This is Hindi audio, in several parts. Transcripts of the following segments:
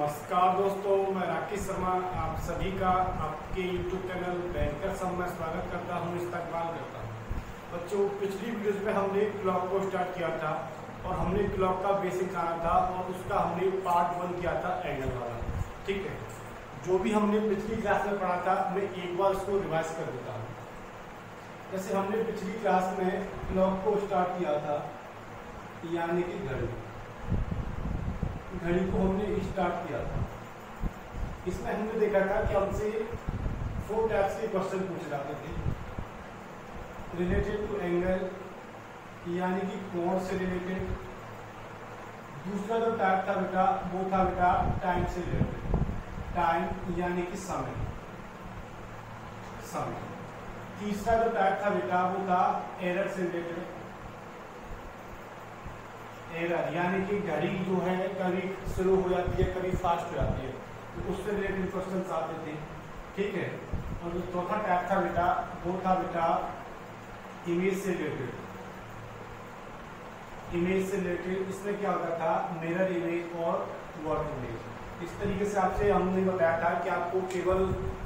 नमस्कार दोस्तों, मैं राकेश शर्मा आप सभी का आपके YouTube चैनल बैंकर सब में स्वागत करता हूं, इस्तकबाल करता हूं। बच्चों, पिछली वीडियोस में हमने क्लॉक को स्टार्ट किया था और हमने क्लॉक का बेसिक जाना था और उसका हमने पार्ट 1 किया था एंगल वाला। ठीक है, जो भी हमने पिछली क्लास में पढ़ा था मैं एक बार उसको रिवाइज कर देता हूँ। जैसे हमने पिछली क्लास में क्लॉक को स्टार्ट किया था, यानी कि घड़ी को हमने स्टार्ट किया था। इसमें हमने देखा था कि हमसे 4 टाइप्स के क्वेश्चन पूछे जाते थे, रिलेटेड टू एंगल यानी कि कोण से रिलेटेड। दूसरा जो टाइप था बेटा वो था बेटा टाइम से रिलेटेड, टाइम यानी कि समय। तीसरा जो टाइप था बेटा वो था एरर से रिलेटेड, एरर यानी कि घड़ी जो है कभी स्लो हो जाती है कभी फास्ट हो जाती है, तो उससे रिलेटेड क्वेश्चन आते थे। ठीक है, और जो चौथा टाइप था बेटा वो था बेटा इमेज से रिलेटेड। इमेज से रिलेटेड इसमें क्या होता था, मिरर इमेज और वर्क इमेज। इस तरीके से आपसे हमने बताया था कि आपको केवल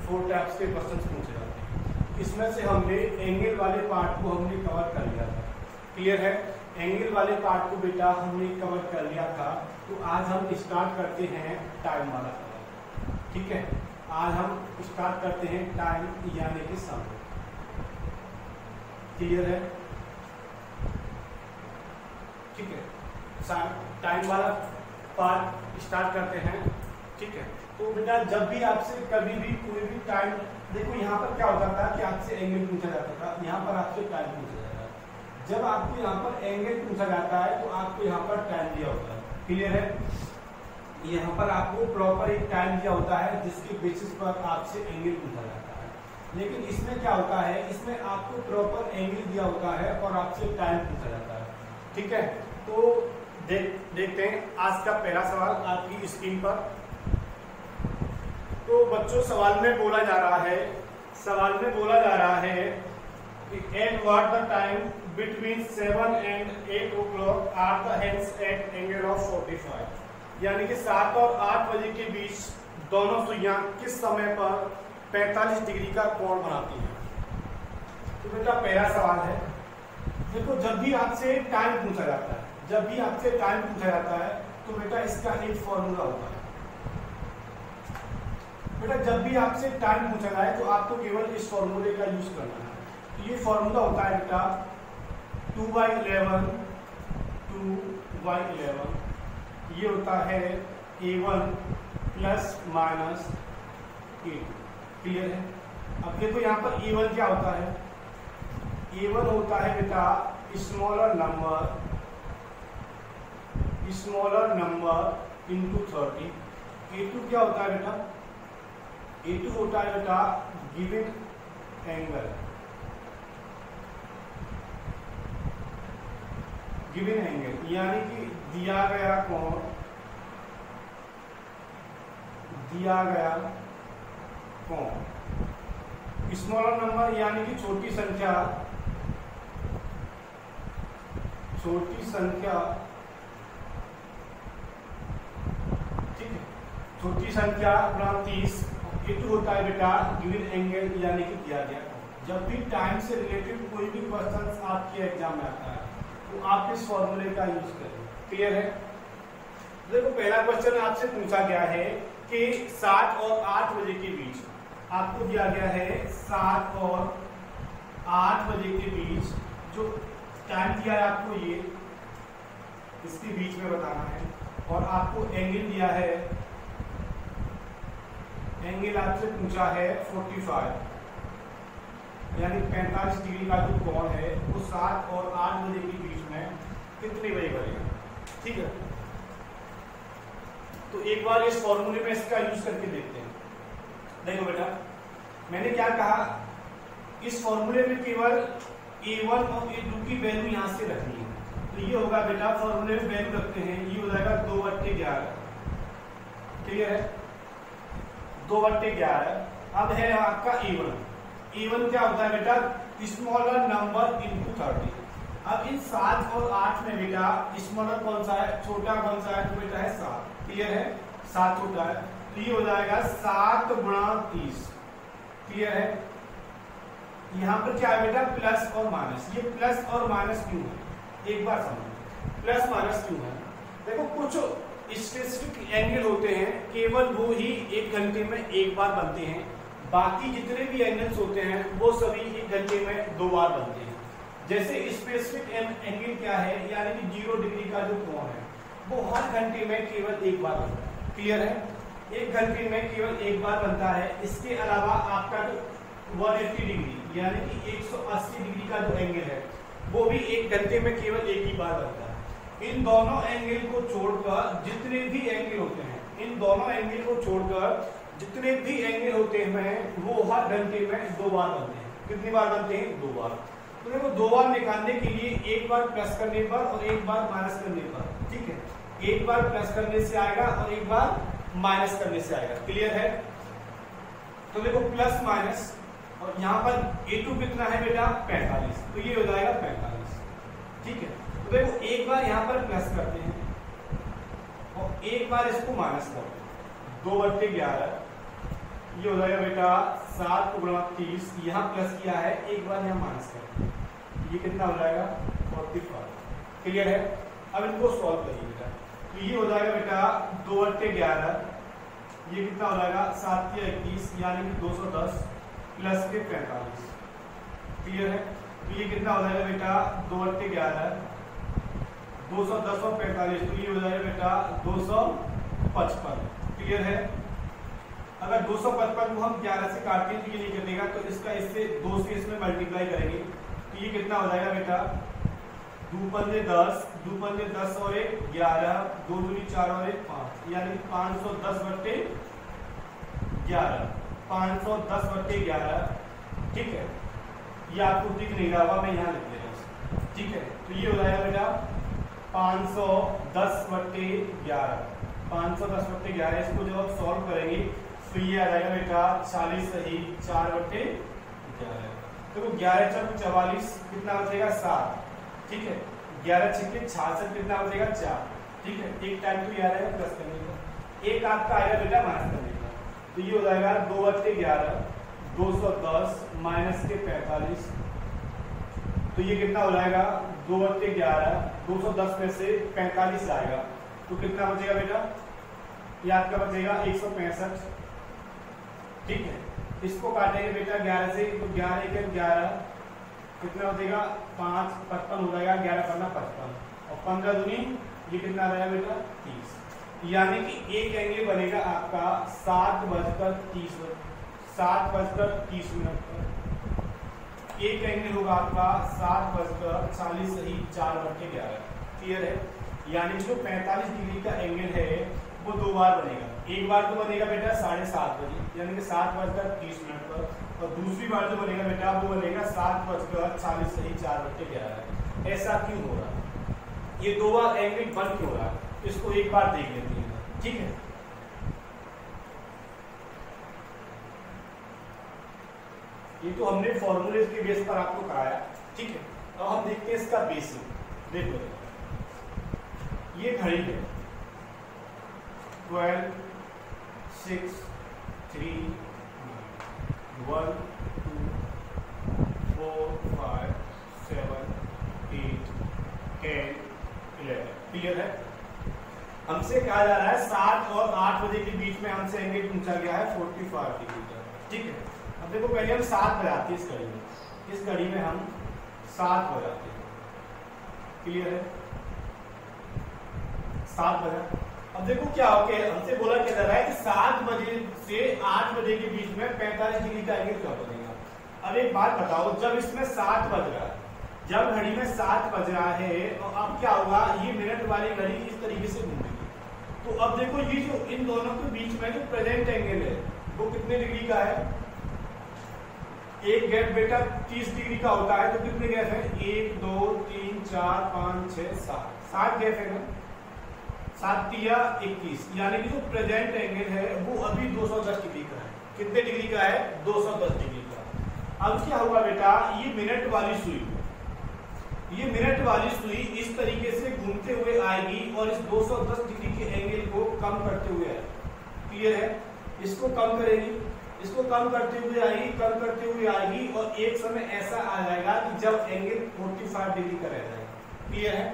4 टाइप्स के क्वेश्चन पूछे जाते हैं। इसमें से हमने एंगल वाले पार्ट को हमने कवर कर लिया था। क्लियर है, एंगल वाले पार्ट को बेटा हमने कवर कर लिया था। तो आज हम स्टार्ट करते हैं टाइम वाला कवर। ठीक है, आज हम स्टार्ट करते हैं टाइम यानी कि समय। क्लियर है, ठीक है, टाइम वाला पार्ट स्टार्ट करते हैं। ठीक है, तो बेटा जब भी आपसे कभी भी कोई भी टाइम, देखो यहाँ पर क्या होता था कि आपसे एंगल पूछा जाता था, यहाँ पर आपसे टाइम पूछा जाता है। जब आपको यहाँ पर एंगल पूछा जाता है तो आपको यहाँ पर टाइम दिया होता है। क्लियर है, यहाँ पर आपको प्रॉपर एक टाइम दिया होता है जिसके बेसिस पर आपसे एंगल पूछा जाता है। लेकिन इसमें क्या होता है, इसमें आपको प्रॉपर एंगल दिया होता है और आपसे टाइम पूछा जाता है। ठीक है, तो देखते हैं आज का पहला सवाल आपकी स्क्रीन पर। तो बच्चों सवाल में बोला जा रहा है at what the time between 7 and 8 o'clock are the hands at angle of 45। यानी कि 7 और 8 बजे के बीच दोनों सुइयां किस समय पर 45 डिग्री का कोण बनाती हैं। तो बेटा पहला सवाल है, देखो जब भी आपसे टाइम पूछा जाता है, तो बेटा इसका एक फॉर्मूला होता है। बेटा जब भी आपसे टाइम पूछा जाए तो आपको केवल इस फॉर्मूले का यूज करना है। तो ये फॉर्मूला होता है बेटा 2/11, ये होता है A1 plus minus A2। Clear है, अब देखो यहाँ पर A1 क्या होता है, A1 होता है बेटा स्मॉलर नंबर इंटू 30। A2 क्या होता है बेटा, A2 होता है बेटा गिवन एंगल, यानी कि दिया गया कोण, स्मॉलर नंबर यानी कि छोटी संख्या, ठीक है, छोटी संख्या गुणा 30। A2 होता है बेटा गिवन एंगल यानी कि दिया गया। जब भी टाइम से रिलेटेड कोई भी क्वेश्चन आपके एग्जाम में आता है तो आप इस फॉर्मूले का यूज करें। क्लियर है, देखो पहला क्वेश्चन आपसे पूछा गया है कि 7 और 8 बजे के बीच, आपको दिया गया है 7 और 8 बजे के बीच जो टाइम दिया है आपको, ये इसके बीच में बताना है। और आपको एंगल दिया है, एंगल आपसे पूछा है 45 यानी 45 डिग्री का जो कोण है वो 7 और 8 बजे के बीच में कितने बजे बनेगा। ठीक है, तो एक बार इस फॉर्मूले में इसका यूज करके देखते हैं। देखो बेटा मैंने क्या कहा, इस फॉर्मूले में केवल A1 और A2 की वैल्यू यहां से रखनी है। तो ये होगा बेटा, फॉर्मूले में वैल्यू रखते हैं, ये हो जाएगा 2/11। क्लियर है, 2/11। अब है आपका A1 क्या होता है बेटा, स्मॉलर नंबर इंटू 30। अब इन 7 और 8 में बेटा स्मॉलर कौन सा है, छोटा कौन सा है, तो बेटा है 7। क्लियर है, 7 होता है, तो ये हो जाएगा 7 गुणा 30। क्लियर है? यहाँ पर क्या है बेटा, प्लस और माइनस। ये प्लस और माइनस क्यों है, एक बार समझो प्लस माइनस क्यों है। देखो कुछ स्पेसिफिक एंगल होते हैं, केवल वो ही 1 घंटे में एक बार बनते हैं, बाकी जितने भी एंगल्स होते हैं वो सभी 1 घंटे में 2 बार बनते हैं। जैसे स्पेसिफिक एंगल क्या है, यानी कि 0 डिग्री का जो कोण है वो हर घंटे में केवल एक बार बनता है। क्लियर है? 1 घंटे में केवल एक बार बनता है। इसके अलावा आपका जो 180 डिग्री यानी कि 180 डिग्री का जो एंगल है वो भी 1 घंटे में केवल एक ही बार बनता है। इन दोनों एंगल को छोड़कर जितने भी एंगल होते हैं, इन दोनों एंगल को छोड़कर जितने भी एंगल होते हैं वो हर घंटे में 2 बार बनते हैं। कितनी बार बनते हैं? 2 बार। तो देखो 2 बार निकालने के लिए एक बार प्लस करने पर और एक बार माइनस करने पर, ठीक है, एक बार प्लस करने से आएगा और एक बार माइनस करने से आएगा। क्लियर है? तो देखो प्लस माइनस, और यहाँ पर a2 कितना है बेटा, 45, तो ये हो जाएगा 45। ठीक है, तो देखो एक बार यहाँ पर प्लस करते हैं और एक बार इसको माइनस करते हैं, 2/11, ये हो जाएगा बेटा 7 गुणा 30, यहाँ प्लस किया है, एक बार यहाँ माइनस करते हैं, ये कितना हो जाएगा 45। क्लियर है? अब इनको सॉल्व करिए बेटा, तो ये हो जाएगा बेटा 2/11, ये कितना हो जाएगा 7 या 21 यानी कि 210 प्लस के 45। क्लियर है? तो ये कितना हो जाएगा बेटा 2/11, 210 और 45, तो ये हो जाएगा बेटा 255। क्लियर है? अगर 255 को हम 11 से काटते हैं तो ये नहीं कटेगा, तो इसका इससे 2 से इसमें मल्टीप्लाई करेंगे, तो ये कितना हो जाएगा बेटा 2 पंजे 10, 2 पंजे 10 और 1 11, 2 दूनी 4 और 1 5, यानी 510/11, 510/11। ठीक है, ये आपको दिख नहीं रहा होगा, मैं यहाँ लिख दे रहा हूँ। ठीक है, तो ये हो जाएगा बेटा 510/11, 510/11। इसको जब आप सॉल्व करेंगे तो ये आ जाएगा बेटा 40 सही 4/11। देखो 11 चौक 44, कितना बचेगा 7। ठीक है, 11 छक्के 66, कितना बचेगा 4। ठीक है, एक टाइम तो ये आ जाएगा प्लस करने का, एक आपका आएगा बेटा माइनस करने का, तो ये हो जाएगा 2/11, 210 माइनस के 45, तो ये कितना हो जाएगा 2/11, 210 में से 45 आएगा, तो कितना बचेगा बेटा, ये आपका बचेगा 165। ठीक है, इसको काटेंगे बेटा 11 से, तो 11 × 11 कितना बचेगा 5, 55 हो जाएगा, 11 × 5 55, और 15 दूनी ये कितना रहेगा बेटा 30, यानी कि एक एंगल बनेगा आपका 7:30 पर। एक एंगल होगा आपका 7:40 क्लियर है? यानी जो 45 डिग्री का एंगल है वो 2 बार बनेगा। एक बार तो बनेगा बेटा 7:30 बजे यानी कि 7:30 पर, और दूसरी बार जो बनेगा बेटा वो बनेगा 7:40 ऐसा क्यों हो रहा है? ये 2 बार एंगल बन क्यों रहा है, इसको एक बार देख लेते हैं। ठीक है, ये तो हमने फॉर्मूले के बेस पर आपको कराया। ठीक है, अब हम देखते हैं इसका बेसिक। देखो ये घड़ी है 12 6 3 1 2 4 5 7 8 10 11। क्लियर है? हमसे कहा जा रहा है 7 और 8 बजे के बीच में हमसे एंगल पूछा गया है 45 डिग्री का। ठीक है, अब देखो पहले हम 7 बजाते हैं इस घड़ी में हम 7 बजाते हैं। क्लियर है? 7 बजा। अब देखो क्या हो गया, हमसे बोला क्या जा रहा है कि 7 बजे से 8 बजे के बीच में 45 डिग्री का एंगल क्या बनेगा। अब एक बात बताओ, जब इसमें 7 बज रहा है, जब घड़ी में 7 बज रहा है, तो अब क्या होगा, ये मिनट वाली घड़ी इस तरीके से घूमेगी। तो अब देखो ये जो इन दोनों के बीच में जो प्रेजेंट एंगल है वो कितने डिग्री का है। एक गैप बेटा 30 डिग्री का होता है, तो कितने गैप है 1 2 3 4 5 6 7 गैप है ना, 7 या 21, यानी कि जो प्रेजेंट एंगल है वो अभी 210 डिग्री का है। कितने डिग्री का है 210 डिग्री का। अब क्या होगा बेटा, ये मिनट वाली सुई इस तरीके से घूमते हुए आएगी और इस 210 डिग्री के एंगल को कम करते हुए आएगी। क्लियर है। इसको कम करेगी, इसको कम करते हुए आएगी, कम करते हुए आएगी और एक समय ऐसा आ जाएगा कि जब एंगल 45 डिग्री का रह जाएगा। क्लियर है,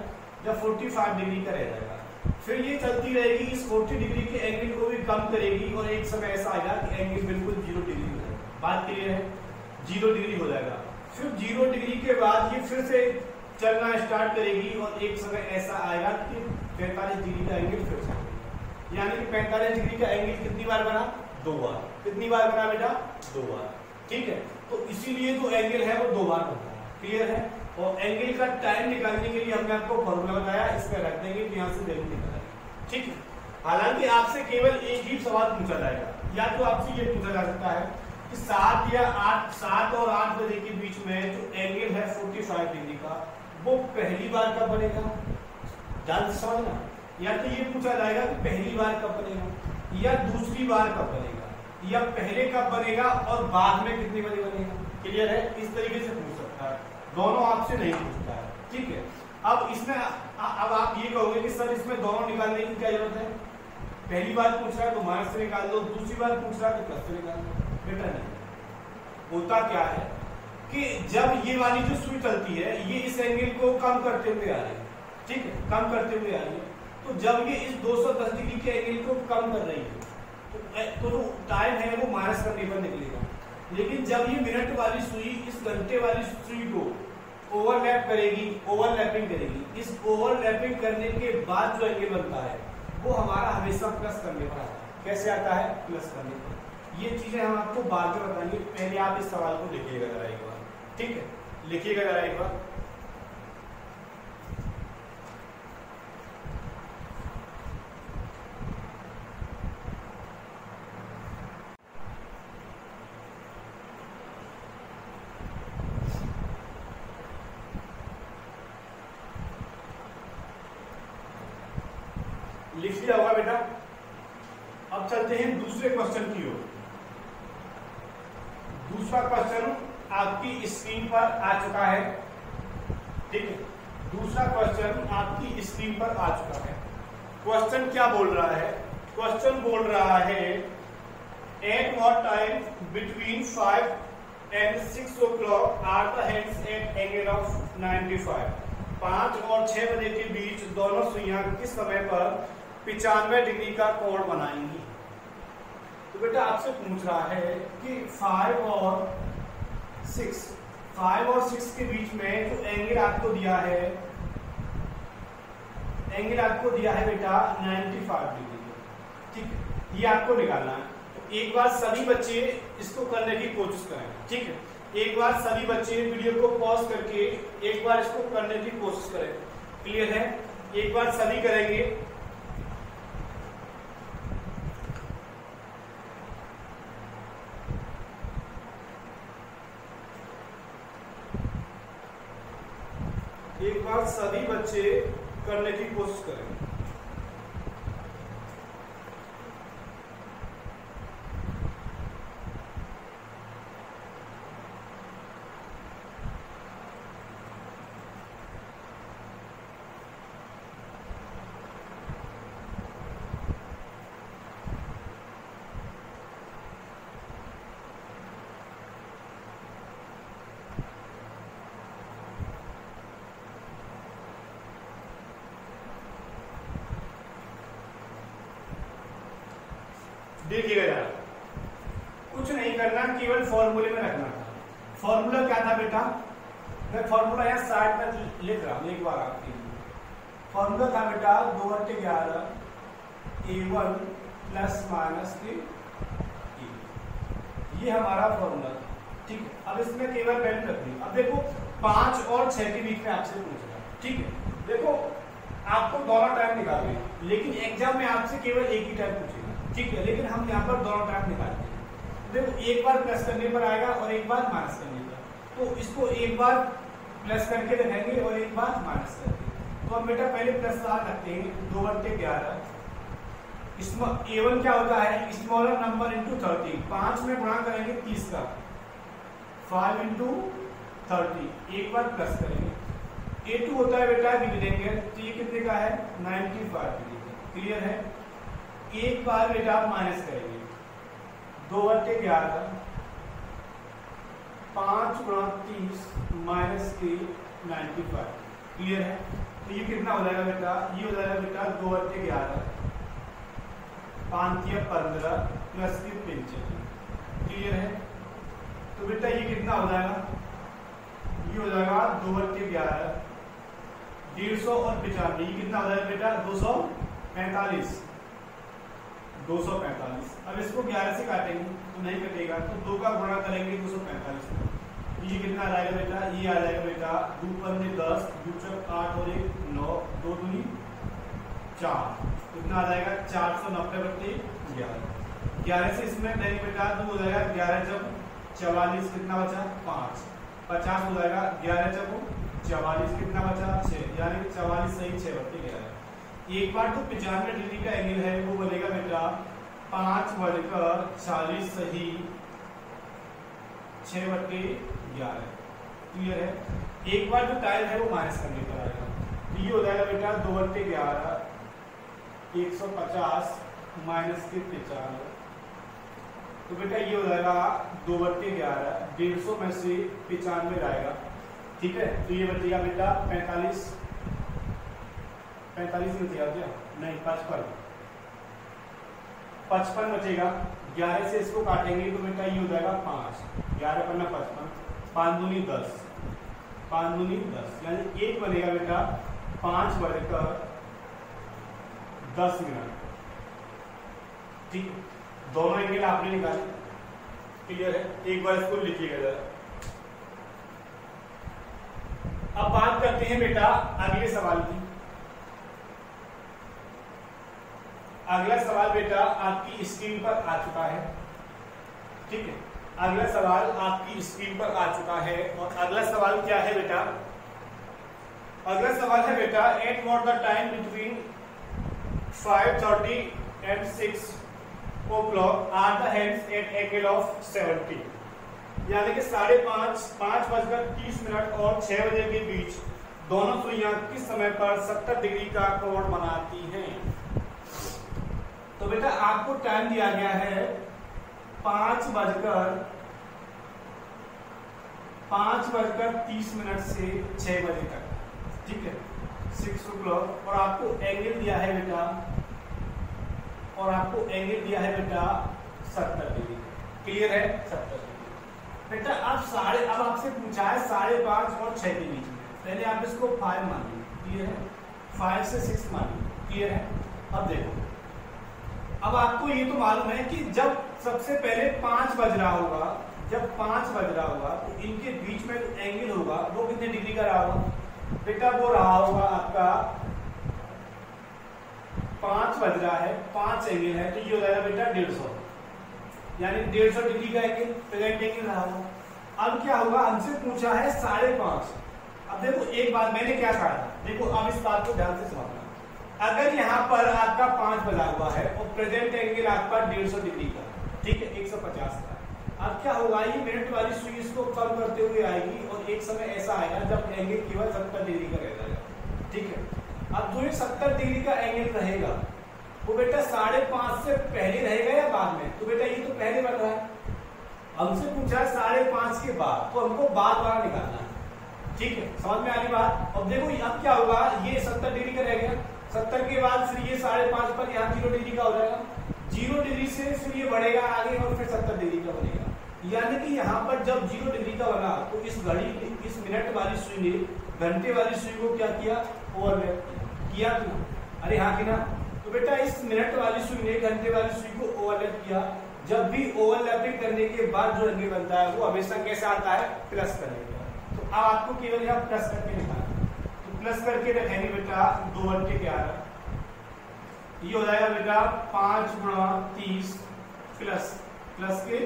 जब 45 डिग्री का रह जाएगा फिर ये चलती रहेगी, इस 40 डिग्री के एंगल को भी कम करेगी और एक समय ऐसा आएगा कि एंगल बिल्कुल 0 डिग्री हो जाएगा। बात क्लियर है, 0 डिग्री हो जाएगा। फिर 0 डिग्री के बाद ये फिर से चलना स्टार्ट करेगी और एक समय ऐसा आएगा कि 45 डिग्री का एंगल फिर से, यानी कि 45 डिग्री का एंगल कितनी बार बना? 2 बार। कितनी बार बना बेटा? 2 बार। ठीक है, तो इसीलिए जो एंगल है वो 2 बार बनता है। क्लियर है, और एंगल का टाइम निकालने के लिए हमने आपको फॉर्मूला बताया, इसमें रख देंगे कि यहाँ से वैल्यू निकाल। ठीक है, हालांकि आपसे केवल एक ही सवाल पूछा जाएगा, या तो आपसे ये पूछा जा सकता है कि 7 और 8 बजे के बीच में जो एंगल है 45 डिग्री का वो पहली बार कब बनेगा? ध्यान से समझना। या तो ये पूछा जाएगा कि पहली बार कब बनेगा, या दूसरी बार कब बनेगा, या पहले कब बनेगा और बाद में कितनी बजे बनेगा। क्लियर है, इस तरीके से पूछ सकता है, दोनों आपसे नहीं पूछता है। ठीक है, अब इसमें अब आप ये कहोगे कि सर इसमें दोनों निकालने की क्या जरूरत है? पहली बार पूछ रहा है तो माइनस से निकाल दो, दूसरी बार पूछ रहा है तो प्लस से निकाल दो। बेटा नहीं, होता क्या है कि जब ये वाली जो सुई चलती है ये इस एंगल को कम करते हुए आ रही है। ठीक है, कम करते हुए आ रही है, तो जब ये इस 210 डिग्री के एंगल को कम कर रही है तो जो टाइम है वो माइनस करने पर निकलेगा। लेकिन जब ये मिनट वाली सुई इस घंटे वाली सुई को ओवरलैप करेगी, ओवरलैपिंग करेगी, इस ओवरलैपिंग करने के बाद जो एंगल बनता है वो हमारा हमेशा प्लस करने पर आता है। कैसे आता है? प्लस करने पर। ये चीजें हम आपको बाद में बताएंगे, पहले आप इस सवाल को लिखिएगा जरा एक बार। ठीक है, लिखिएगा जरा एक बार। लिख लिया होगा बेटा। अब चलते हैं दूसरे क्वेश्चन की ओर। दूसरा क्वेश्चन आपकी स्क्रीन पर आ चुका है। ठीक है, दूसरा क्वेश्चन आपकी स्क्रीन पर आ चुका है। क्वेश्चन क्या बोल रहा है? क्वेश्चन बोल रहा है at what time between 5 and 6 o'clock are the hands at angle of 95। 5 और 6 बजे के बीच दोनों सुइयां किस समय पर 95 डिग्री का कोण बनाएंगी। तो बेटा आपसे पूछ रहा है कि 5 और 6 के बीच में जो एंगल आपको दिया है, एंगल आपको दिया है बेटा 95 डिग्री। ठीक है, ये आपको निकालना है। तो एक बार सभी बच्चे इसको करने की कोशिश करें। ठीक है, एक बार सभी बच्चे वीडियो को पॉज करके एक बार इसको करने की कोशिश करें। क्लियर है, एक बार सभी करेंगे। एक बार सभी बच्चे करने की कोशिश करें। देखिएगा जरा, कुछ नहीं करना, केवल फॉर्मूले में रखना था। फॉर्मूला क्या था बेटा? मैं फॉर्मूला यहाँ साइड में लिख रहा हूँ एक बार आपके लिए। फॉर्मूला था बेटा 2/11 A1 प्लस माइनस के E। ये हमारा फॉर्मूला था। ठीक है, अब इसमें केवल वैल्यू रखनी। अब देखो 5 और 6 के बीच में आपसे पूछ रहा है। ठीक है, देखो आपको दोनों टाइम निकालने हैं, लेकिन एग्जाम में आपसे केवल एक ही टाइम पूछेगा। ठीक है, लेकिन हम यहाँ पर दोनों टाइम निकालते हैं। देखो एक बार प्लस करने पर आएगा और एक बार माइनस करने पर, तो इसको एक बार प्लस करके रखेंगे और एक बार माइनस करके। तो हम बेटा पहले प्लस रखते हैं 2/11। इसमें A1 क्या होता है? Smaller number into 30। 5 में गुणा करेंगे 30 का, 5 इंटू 30। एक बार प्लस करेंगे। A2 होता है बेटा डिविडेंड, तो ये कितने का है? 95 डिग्री। क्लियर है, एक बार बेटा आप माइनस करेंगे 2/11 5 गुणा 30 माइनस के 95। क्लियर है? तो ये कितना हो जाएगा बेटा? ये हो जाएगा बेटा 2/11 5 या 15 प्लस के 95। क्लियर है? तो बेटा ये कितना हो जाएगा? ये हो जाएगा 2/11 150 और 95। ये कितना हो जाएगा बेटा? 245। 245। अब इसको 11 से काटेंगे तो नहीं कटेगा, तो 2 का गुणा करेंगे 245। ये कितना आ जाएगा बेटा? ये आ जाएगा बेटा 2 पंजे 10, 2 चौक 8 और 1 9, 2 दूनी 4। कितना आ जाएगा? 490/11। 11 से इसमें नहीं बेटा तो हो जाएगा 11 जब 44 कितना बचा? 5। 50 हो जाएगा 11 जब 44 कितना बचा? 6, यानी 44 सही 6/11। एक बार तो 95 डिग्री का एंगल है वो बनेगा बेटा 5 बढ़कर 40 सही 6/11। क्लियर है? एक बार जो टाइम है वो माइनस करने पर आएगा, तो ये हो जाएगा बेटा 2/11 150 माइनस के 95। तो बेटा ये हो जाएगा 2/11 150 में से 95 आएगा। ठीक है? तो ये बचेगा बेटा 45 में दिया क्या? नहीं 55 बचेगा। 11 से इसको काटेंगे तो बेटा ये हो जाएगा 5। 11 पन्ना 55, 5 दूनी 10, 5 दूनी 10, यानी 1 बनेगा बेटा 5 बढ़कर 10 मिनट। ठीक, दोनों एंगल आपने निकाले। क्लियर है? एक बार इसको लिखिएगा जरा। अब बात करते हैं बेटा अगले सवाल की। अगला सवाल बेटा आपकी स्क्रीन पर आ चुका है। ठीक है? अगला सवाल आपकी स्क्रीन पर आ चुका है और अगला सवाल क्या है बेटा? अगला सवाल है बेटा at what the time between 5:30 and 6 o'clock are the hands at angle of 70। यानी कि 5:30, 5:30 और 6 बजे के बीच दोनों सुइयां किस समय पर 70 डिग्री का कोण बनाती हैं? तो बेटा आपको टाइम दिया गया है 5:30 से 6 बजे तक। ठीक है? 6 o'clock। और आपको एंगल दिया है बेटा, और आपको एंगल दिया है बेटा 70 डिग्री। क्लियर है? 70 डिग्री। बेटा अब आपसे पूछा है 5:30 और 6 के बीच में। पहले आप इसको 5 मानिए। क्लियर है? 5 से 6 मानिए। क्लियर है? अब देखो, अब आपको ये तो मालूम है कि जब सबसे पहले 5 बज रहा होगा, जब 5 बज रहा होगा तो इनके बीच में जो एंगल होगा वो कितने डिग्री का रहा होगा? बेटा वो रहा होगा आपका 5 बज रहा है, 5 एंगल है, तो ये हो जाएगा बेटा 150, यानी 150 डिग्री का एंगल प्रेजेंट एंगल रहा होगा। अब क्या होगा? हमसे पूछा है 5:30। अब देखो एक बात मैंने क्या कहा था, देखो अब इस बात को ध्यान से समझना। अगर यहाँ पर आपका 5 बजा हुआ है और प्रेजेंट एंगल आपका 150 डिग्री का, ठीक है, 150 का। अब क्या होगा? ये मिनट वाली सुई इसको कम करते हुए आएगी और एक समय ऐसा आएगा जब एंगल केवल 70 डिग्री का रह जाएगा। ठीक है? अब जो ये 70 डिग्री का एंगल रहेगा वो बेटा 5:30 से पहले रहेगा या बाद में? तो बेटा ये तो पहले बन रहा है। हमसे पूछा है 5:30 के बाद, तो हमको बाद वाला निकालना है। ठीक है? समझ में आ रही बात? अब देखो अब क्या होगा? ये 70 डिग्री का रह गया, 70 के बाद फिर ये 5:30 पर यहाँ 0 डिग्री का हो जाएगा, 0 डिग्री से फिर ये बढ़ेगा आगे और फिर 70 डिग्री का बनेगा। यानी कि यहाँ पर जब 0 डिग्री का बना तो इस घड़ी, इस मिनट वाली सुई ने घंटे वाली सुई को क्या किया? ओवरलैप किया। अरे हाँ कि ना? तो बेटा इस मिनट वाली सुई ने घंटे वाली सुई को ओवरलैप किया। जब भी ओवरलैपिंग करने के बाद जो एंगल बनता है वो हमेशा कैसे आता है? प्लस करने का। तो अब आपको केवल यहाँ प्लस करके निकालना, तो प्लस करके रखेंगे बेटा 2/11। ये हो जाएगा बेटा 5 गुणा 30 प्लस के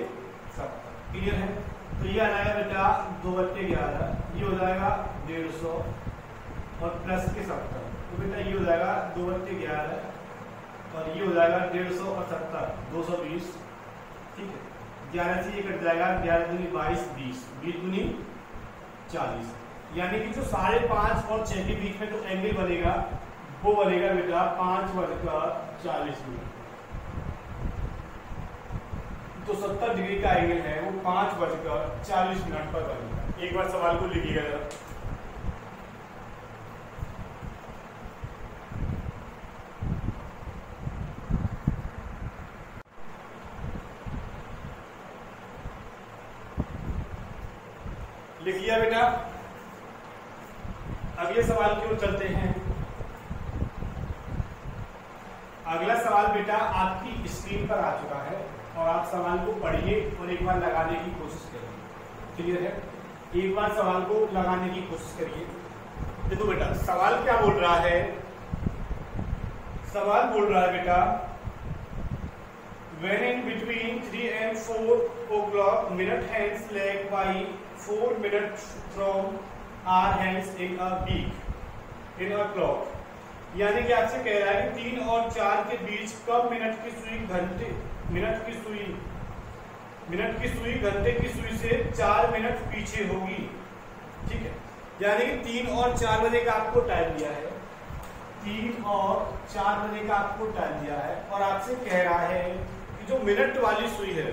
70। क्लियर है? तो ये आ जाएगा बेटा 2/11, ये हो जाएगा 150 और प्लस के 70। तो बेटा ये हो जाएगा 2/11 और ये हो जाएगा 150 और 70 220। ठीक है? 11 से ये कट जाएगा, 11 दूनी 22, 20 दूनी 40। यानी कि जो 5:30 और 6 के बीच में जो एंगल बनेगा वो बनेगा बेटा 5:40 मिनट। तो 70 डिग्री का एंगल है वो 5:40 पर बनेगा। एक बार सवाल को लिखिएगा जरा। लिख लिया बेटा? अगले सवाल की ओर चलते हैं। अगला सवाल बेटा आपकी स्क्रीन पर आ चुका है और आप सवाल को पढ़िए और एक बार लगाने की कोशिश करिए। क्लियर है? एक बार सवाल को लगाने की कोशिश करिए। देखो बेटा सवाल क्या बोल रहा है? सवाल बोल रहा है बेटा when in between 3 and 4 o'clock minute hands lag by 4 minutes from our hands in a week in a clock। यानी कि आपसे कह रहा है कि 3 और 4 के बीच कब मिनट की सुई घंटे की सुई से 4 मिनट पीछे होगी। ठीक है, यानी कि 3 और 4 बजे का आपको टाइम दिया है, 3 और 4 बजे का आपको टाइम दिया है और आपसे कह रहा है कि जो मिनट वाली सुई है,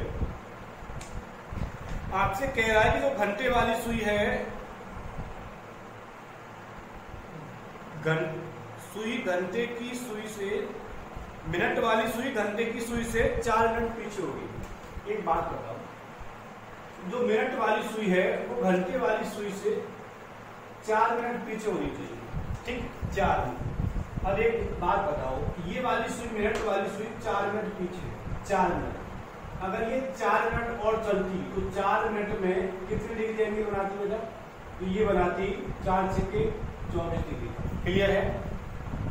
आपसे कह रहा है कि जो घंटे वाली सुई है, सुई घंटे की सुई से, मिनट वाली सुई घंटे की सुई से 4 मिनट पीछे होगी। एक बात बताओ, जो मिनट वाली सुई है वो घंटे वाली सुई से 4 मिनट पीछे होनी चाहिए। ठीक, 4 मिनट। अब एक बात बताओ, ये वाली सुई, मिनट वाली सुई 4 मिनट पीछे, 4 मिनट। अगर ये 4 मिनट और चलती तो 4 मिनट में कितनी डिग्री एंगल बनाती बेटा? तो ये बनाती 4 से 24 डिग्री। क्लियर है?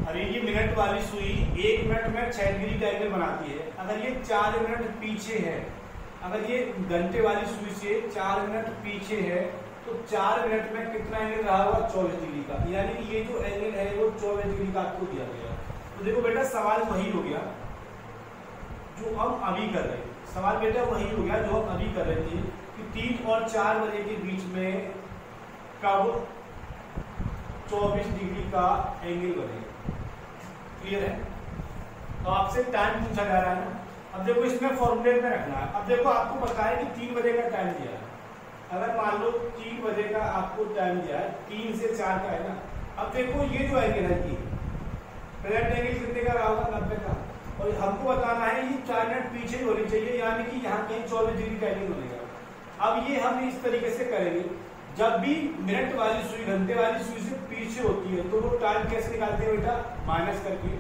अरे ये मिनट वाली सुई 1 मिनट में 6 डिग्री का एंगल बनाती है। अगर ये 4 मिनट पीछे है, अगर ये घंटे वाली सुई से 4 मिनट पीछे है तो 4 मिनट में कितना एंगल रहा होगा? 24 डिग्री का। यानी कि ये जो एंगल है वो 24 डिग्री का आपको दिया गया। तो देखो बेटा सवाल वही हो गया जो हम अभी कर रहे हैं। सवाल बेटा वही हो गया जो हम अभी कर रहे थे कि 3 और 4 बजे के बीच में कब 24 डिग्री का एंगल बनेगा। क्लियर है? तो आपसे टाइम पूछा जा रहा है ना। अब देखो इसमें फॉर्मूले में रखना है। अब देखो आपको पता है कि 3 बजे का टाइम दिया है। अगर मान लो 3 बजे का आपको टाइम दिया है, 3 से 4 का है ना। अब देखो ये जो एंगल है कि प्रेजेंट एंगल कितने का रहा होगा? 90 का। और हमको बताना है ये 4 मिनट पीछे ही होनी चाहिए, यानी कि यहाँ कहीं 24 डिग्री का एंगल बनेगा। अब ये हम इस तरीके से करेंगे, जब भी मिनट वाली सुई घंटे वाली सुई से पीछे होती है तो वो टाइम कैसे निकालते हैं बेटा? माइनस करके।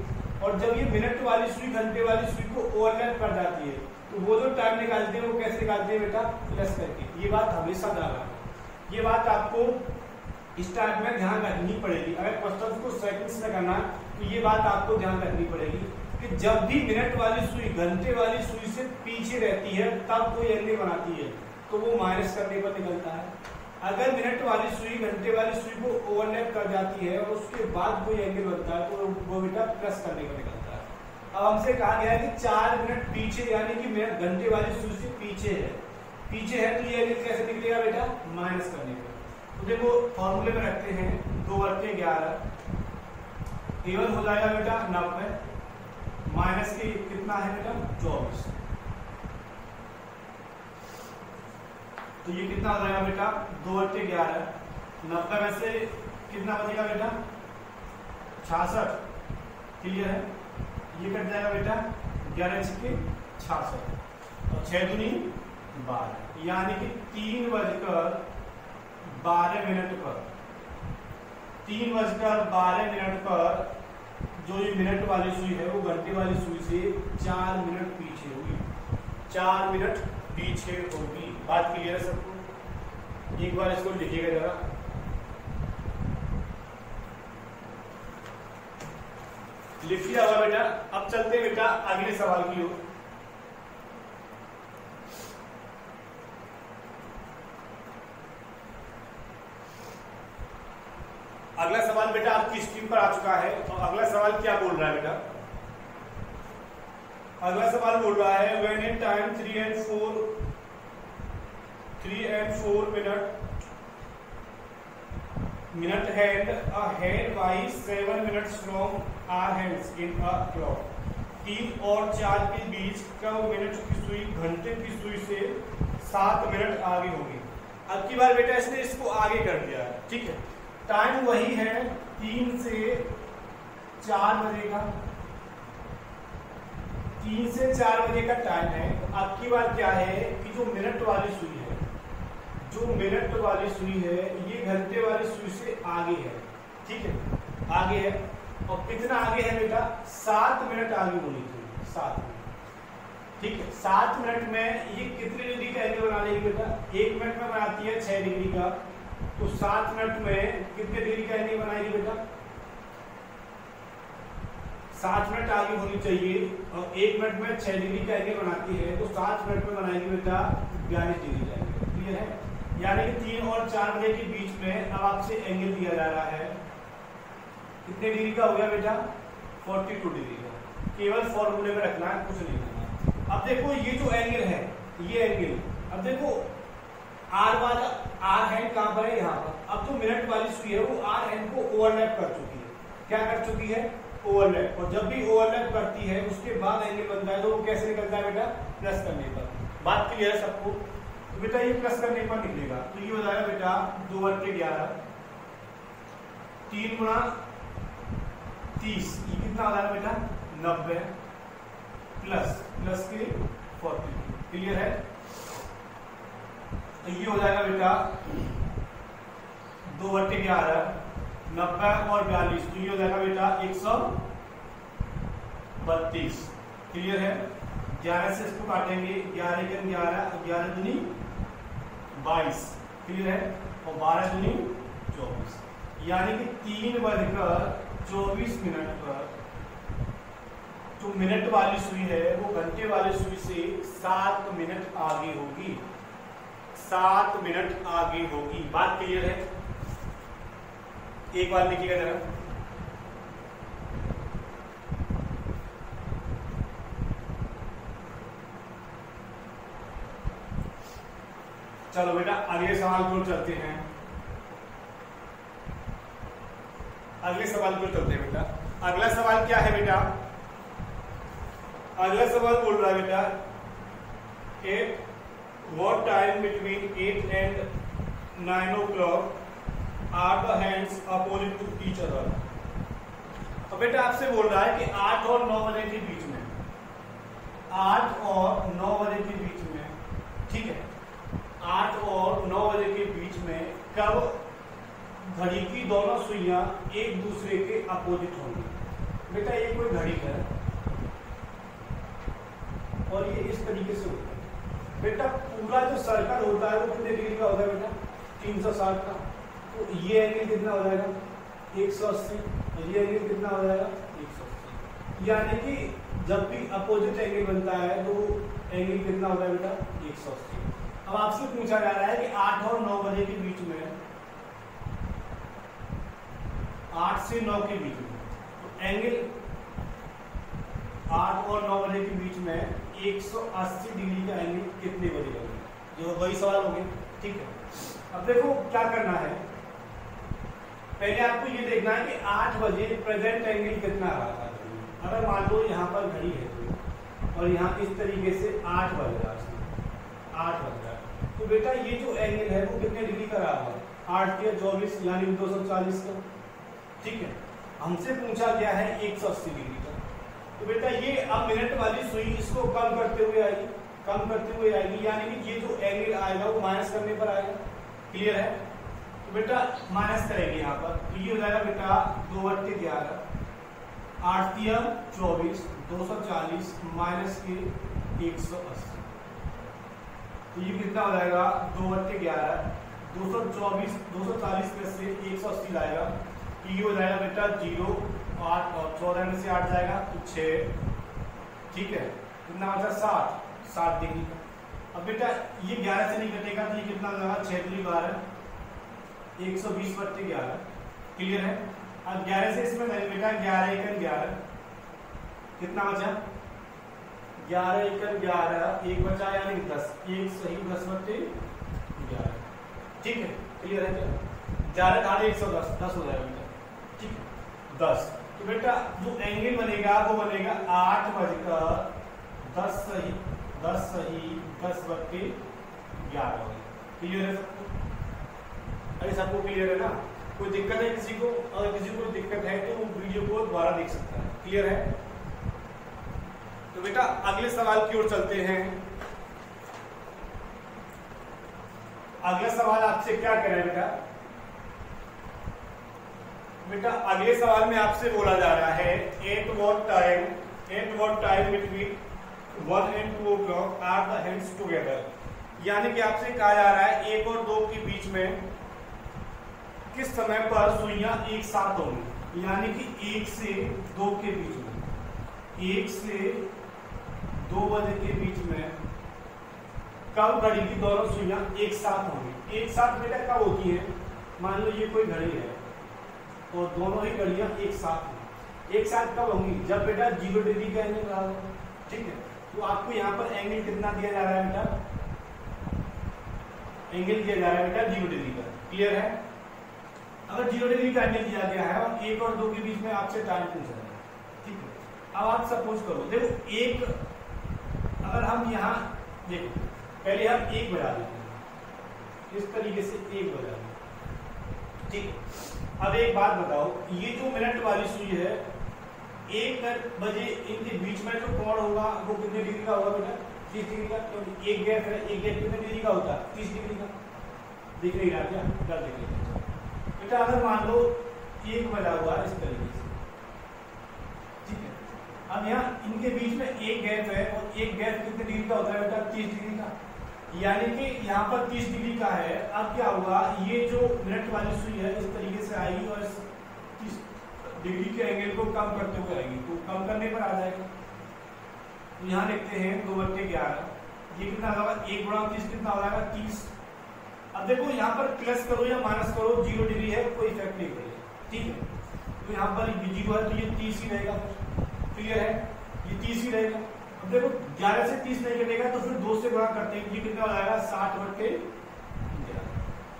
और जब ये मिनट वाली सुई घंटे वाली सुई को ओवरलैप कर जाती है तो वो जो टाइम निकालते हैं वो कैसे निकालते हैं बेटा? प्लस करके। ये बात हमेशा ध्यान रखना, ये बात आपको स्टार्ट में ध्यान रखनी पड़ेगी। अगर क्वेश्चन को सेकंड्स में करना तो ये बात आपको ध्यान रखनी पड़ेगी कि जब भी मिनट वाली सुई घंटे वाली सुई से पीछे रहती है तब कोई एंगल बनाती है तो वो माइनस करने पर निकलता है। अगर मिनट वाली सुई घंटे वाली सुई को ओवरलैप कर जाती है और उसके बाद कोई एंगल बनता है तो वो बेटा प्लस करने पर निकलता है। अब हमसे कहा गया है कि 4 मिनट पीछे, यानी कि मिनट घंटे वाली सुई से पीछे है, तो ये एंगल कैसे निकलेगा बेटा? माइनस करने पर। तो देखो फॉर्मूले में रखते हैं 2/11 केवल हो जाएगा बेटा 90, माइनस के कितना है बेटा? 24। तो ये कितना हो जाएगा बेटा? 2/11। 90 में से कितना बचेगा बेटा? 66। क्लियर है? ये कट जाएगा बेटा 11 छक्के 66 और 6 दूनी 12, यानी कि 3:12 पर 3:12 पर जो ये मिनट वाली सुई है वो घंटे वाली सुई से 4 मिनट पीछे होगी, 4 मिनट पीछे होगी। बात क्लियर है सबको? एक बार इसको लिखिएगा जरा। लिख लिया होगा बेटा? अब चलते हैं बेटा अगले सवाल की ओर। अगला सवाल बेटा आपकी स्क्रीन पर आ चुका है और अगला सवाल क्या बोल रहा है बेटा? अगला सवाल बोल रहा है when in time 3 and 4 minute hand ahead by 7 minutes from our hands in a clock। 3 और 4 के बीच का मिनट की सुई घंटे की सुई से 7 मिनट आगे होगी। अब की बार बेटा इसने इसको आगे कर दिया है, ठीक है। टाइम वही है 3 से 4 बजे का, 3 से 4 बजे का टाइम है। अब की बार क्या है कि जो मिनट वाली सुई है, जो मिनट वाली सुई है ये घंटे वाली सुई से आगे है, ठीक है, आगे है। और कितना आगे है बेटा? 7 मिनट आगे होनी चाहिए, 7 मिनट, ठीक है। 7 मिनट में ये कितने डिग्री का एंगल बना लेगी बेटा? 1 मिनट में बनाती है 6 डिग्री का, तो 7 मिनट में कितने डिग्री का एंगल बनाएगी बेटा? 7 मिनट आगे होनी चाहिए और 1 मिनट में 6 डिग्री का एंगल बनाती है, तो 7 मिनट में बनाएगी बेटा 42 डिग्री जाएगी। क्लियर है? यानी कि 3 और 4 बजे के बीच में अब आपसे एंगल दिया जा रहा है, कितने डिग्री का हो गया बेटा? 42 डिग्री का। केवल फॉर्मूले में रखना है, कुछ नहीं करना। अब देखो ये जो एंगल है, ये एंगल, अब देखो आर वाला, आर हैंड कहां पर है? यहाँ पर। अब जो मिनट वाली सुई है वो आर हैंड को ओवरलैप कर चुकी है। क्या कर चुकी है? ओवरलैप। और जब भी ओवरलैप करती है उसके बाद एंगल बनता है, तो वो कैसे निकलता है बेटा? प्लस करने पर। बात क्लियर है सबको? तो बेटा ये प्लस करने पर निकलेगा, तो ये हो जाएगा बेटा 2/11, 3 गुणा 30, ये कितना हो जाएगा बेटा? 90 प्लस के 40। क्लियर है? तो ये हो जाएगा बेटा 2/11, 90 और 42, तो ये हो जाएगा बेटा 132। क्लियर है? 11 से इसको काटेंगे, 11 के 11, 11 दूनी 22। क्लियर है? और 12 दूनी 24, यानी कि 3:24 पर जो मिनट वाली सुई है वो घंटे वाली सुई से 7 मिनट आगे होगी, 7 मिनट आगे होगी। बात क्लियर है? एक बार लिखिएगा जरा। चलो बेटा अगले सवाल को चलते हैं, अगले सवाल पर चलते हैं बेटा। अगला सवाल क्या है बेटा? अगला सवाल बोल रहा है बेटा at what time between 8 and 9 o'clock are the hands opposite to each other. अब बेटा आपसे बोल रहा है कि 8 और 9 बजे के बीच में, 8 और 9 बजे के बीच में, ठीक है, 8 और 9 बजे के बीच में कब घड़ी की दोनों सुइयां एक दूसरे के अपोजिट होंगी। बेटा ये कोई घड़ी है और ये इस तरीके से होता है। बेटा पूरा जो सर्कल होता है वो कितने डिग्री का होता है बेटा? 360 का। तो ये एंगल कितना हो जाएगा? 180। और ये एंगल कितना हो जाएगा? 180। यानी कि जब भी अपोजिट एंगल बनता है तो एंगल कितना होता है बेटा? 180। अब आपसे पूछा जा रहा है कि 8 और 9 बजे के बीच में, 8 से 9 के बीच में, तो एंगल 8 और 9 बजे के बीच में 180 डिग्री का एंगल कितने बजे लगेगा? जो वही सवाल हो गया, ठीक है। अब देखो क्या करना है, पहले आपको ये देखना है कि 8 बजे प्रेजेंट एंगल कितना आ रहा था। अगर मान लो यहाँ पर घड़ी है और यहाँ इस तरीके से 8 बज रहा है, 8 बज रहा है, तो बेटा ये जो एंगल है वो कितने डिग्री का रहा है? 8 के 24 यानी 240 का, ठीक है। हमसे पूछा गया है 180 डिग्री का। तो बेटा ये अब मिनट वाली सुई इसको कम करते हुए आएगी, कम करते हुए आएगी, यानी कि ये जो एंगल आएगा वो माइनस करने पर आएगा। क्लियर है? तो बेटा माइनस करेंगे यहाँ पर, तो ये हो जाएगा बेटा 2/11, 8 तिया 24, 240 माइनस के 180, तो ये कितना हो जाएगा? 2/11, 224, 240 में से 180 जाएगा, तो ये हो जाएगा बेटा 0, 8 और 14 में से 8 जाएगा तो 6, ठीक है। कितना बचा? 7 डिग्री का। अब बेटा ये 11 से नहीं कटेगा तो ये कितना हो जाएगा? 6 दूनी 12, 120/11। क्लियर है? अब 11 से इसमें नहीं बेटा, 11 एकन 11, कितना बचा? 11 एकन 11, एक बचा यानी 10, एक सही 10/11, ठीक है। क्लियर है? 11 × 110, 10 हो जाएगा बेटा, ठीक है, 10। तो बेटा जो एंगल बनेगा वो बनेगा 8:10 क्लियर है सबको? अरे सबको क्लियर है ना? कोई दिक्कत है किसी को? अगर किसी को दिक्कत है तो वो वीडियो को दोबारा देख सकता है। क्लियर है? तो बेटा अगले सवाल की ओर चलते हैं। अगला सवाल आपसे क्या कह रहा है बेटा? बेटा अगले सवाल में आपसे बोला जा रहा है at what time between 1 and 2 o'clock are the hands together. यानी कि आपसे कहा जा रहा है 1 और 2 के बीच में किस समय पर सुइयां एक साथ होंगी। यानी कि 1 से 2 के बीच में, 1 से 2 बजे के बीच में कब घड़ी की दोनों सुइयां एक साथ होंगी। एक साथ बेटा कब होती है? मान लो ये कोई घड़ी है और दोनों ही घड़ियां एक साथ होंगी। एक साथ कब होंगी? जब बेटा 0 डिग्री का एंगल रहा हो। ठीक है, तो आपको यहाँ पर एंगल कितना दिया जा रहा है बेटा? एंगल दिया जा रहा है बेटा 0 डिग्री का। क्लियर है? अगर 0 डिग्री का एंगल दिया गया है और 1 और 2 के बीच में आपसे टाइम पूछ रहा है। ठीक है, अब आप सपोज करो, देखो एक, अगर हम यहाँ देखो पहले हम 1 बजा देते हैं, इस तरीके से 1 बजा देते। ठीक है, अब एक बात बताओ, ये जो मिनट वाली सुई है 1 बजे इनके बीच में जो कोण होगा वो कितने डिग्री का होगा बेटा? 30 डिग्री का। तो एक गैप है, एक गैप कितने डिग्री का होता है? 30 डिग्री का। दिख नहीं रहा क्या? कर देंगे बेटा। अगर मान लो 1 बजा हुआ इस तरीके से, ठीक है, अब यहाँ इनके बीच में एक गैप है और एक गैप कितने डिग्री का होता है बेटा? 30 डिग्री का। यानी कि यहाँ पर 30 डिग्री का है। अब क्या होगा, ये जो मिनट वाली सुई है इस तरीके से आएगी और 30 डिग्री के एंगल को कम करते हुए आएगी, तो कम करने पर आ जाएगा। तो यहाँ लिखते हैं 2/11। ये कितना होगा? 1 गुणा 30 कितना हो जाएगा? 30। अब देखो यहाँ पर प्लस करो या माइनस करो, 0 डिग्री है, कोई इफेक्ट नहीं पड़ेगा। ठीक है, तो यहाँ पर 0 है तो ये 30 ही रहेगा। क्लियर है? ये 30 ही रहेगा। अब देखो 11 से 30 नहीं कटेगा तो फिर 2 से गुणा करते हैं, ये कितना हो जाएगा? 60/11।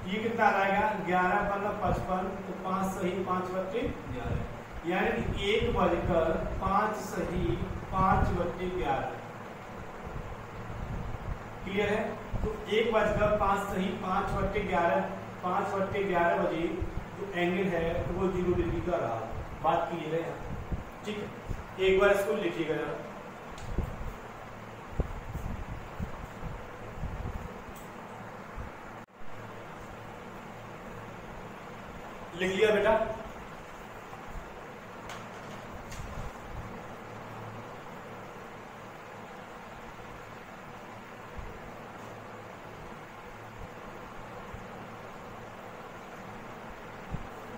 ये कितना आ जाएगा? 11 × 55, तो 5 सही 5/11। यानी कि 1 बजकर 5 सही 5/11। क्लियर है? तो 1 बजकर 5 सही 5/11, 5/11 बजे जो एंगल है तो वो 0 डिग्री का रहा। बात क्लियर है? ठीक है, एक बार इसको लिखिएगा जरा। लिख लिया बेटा?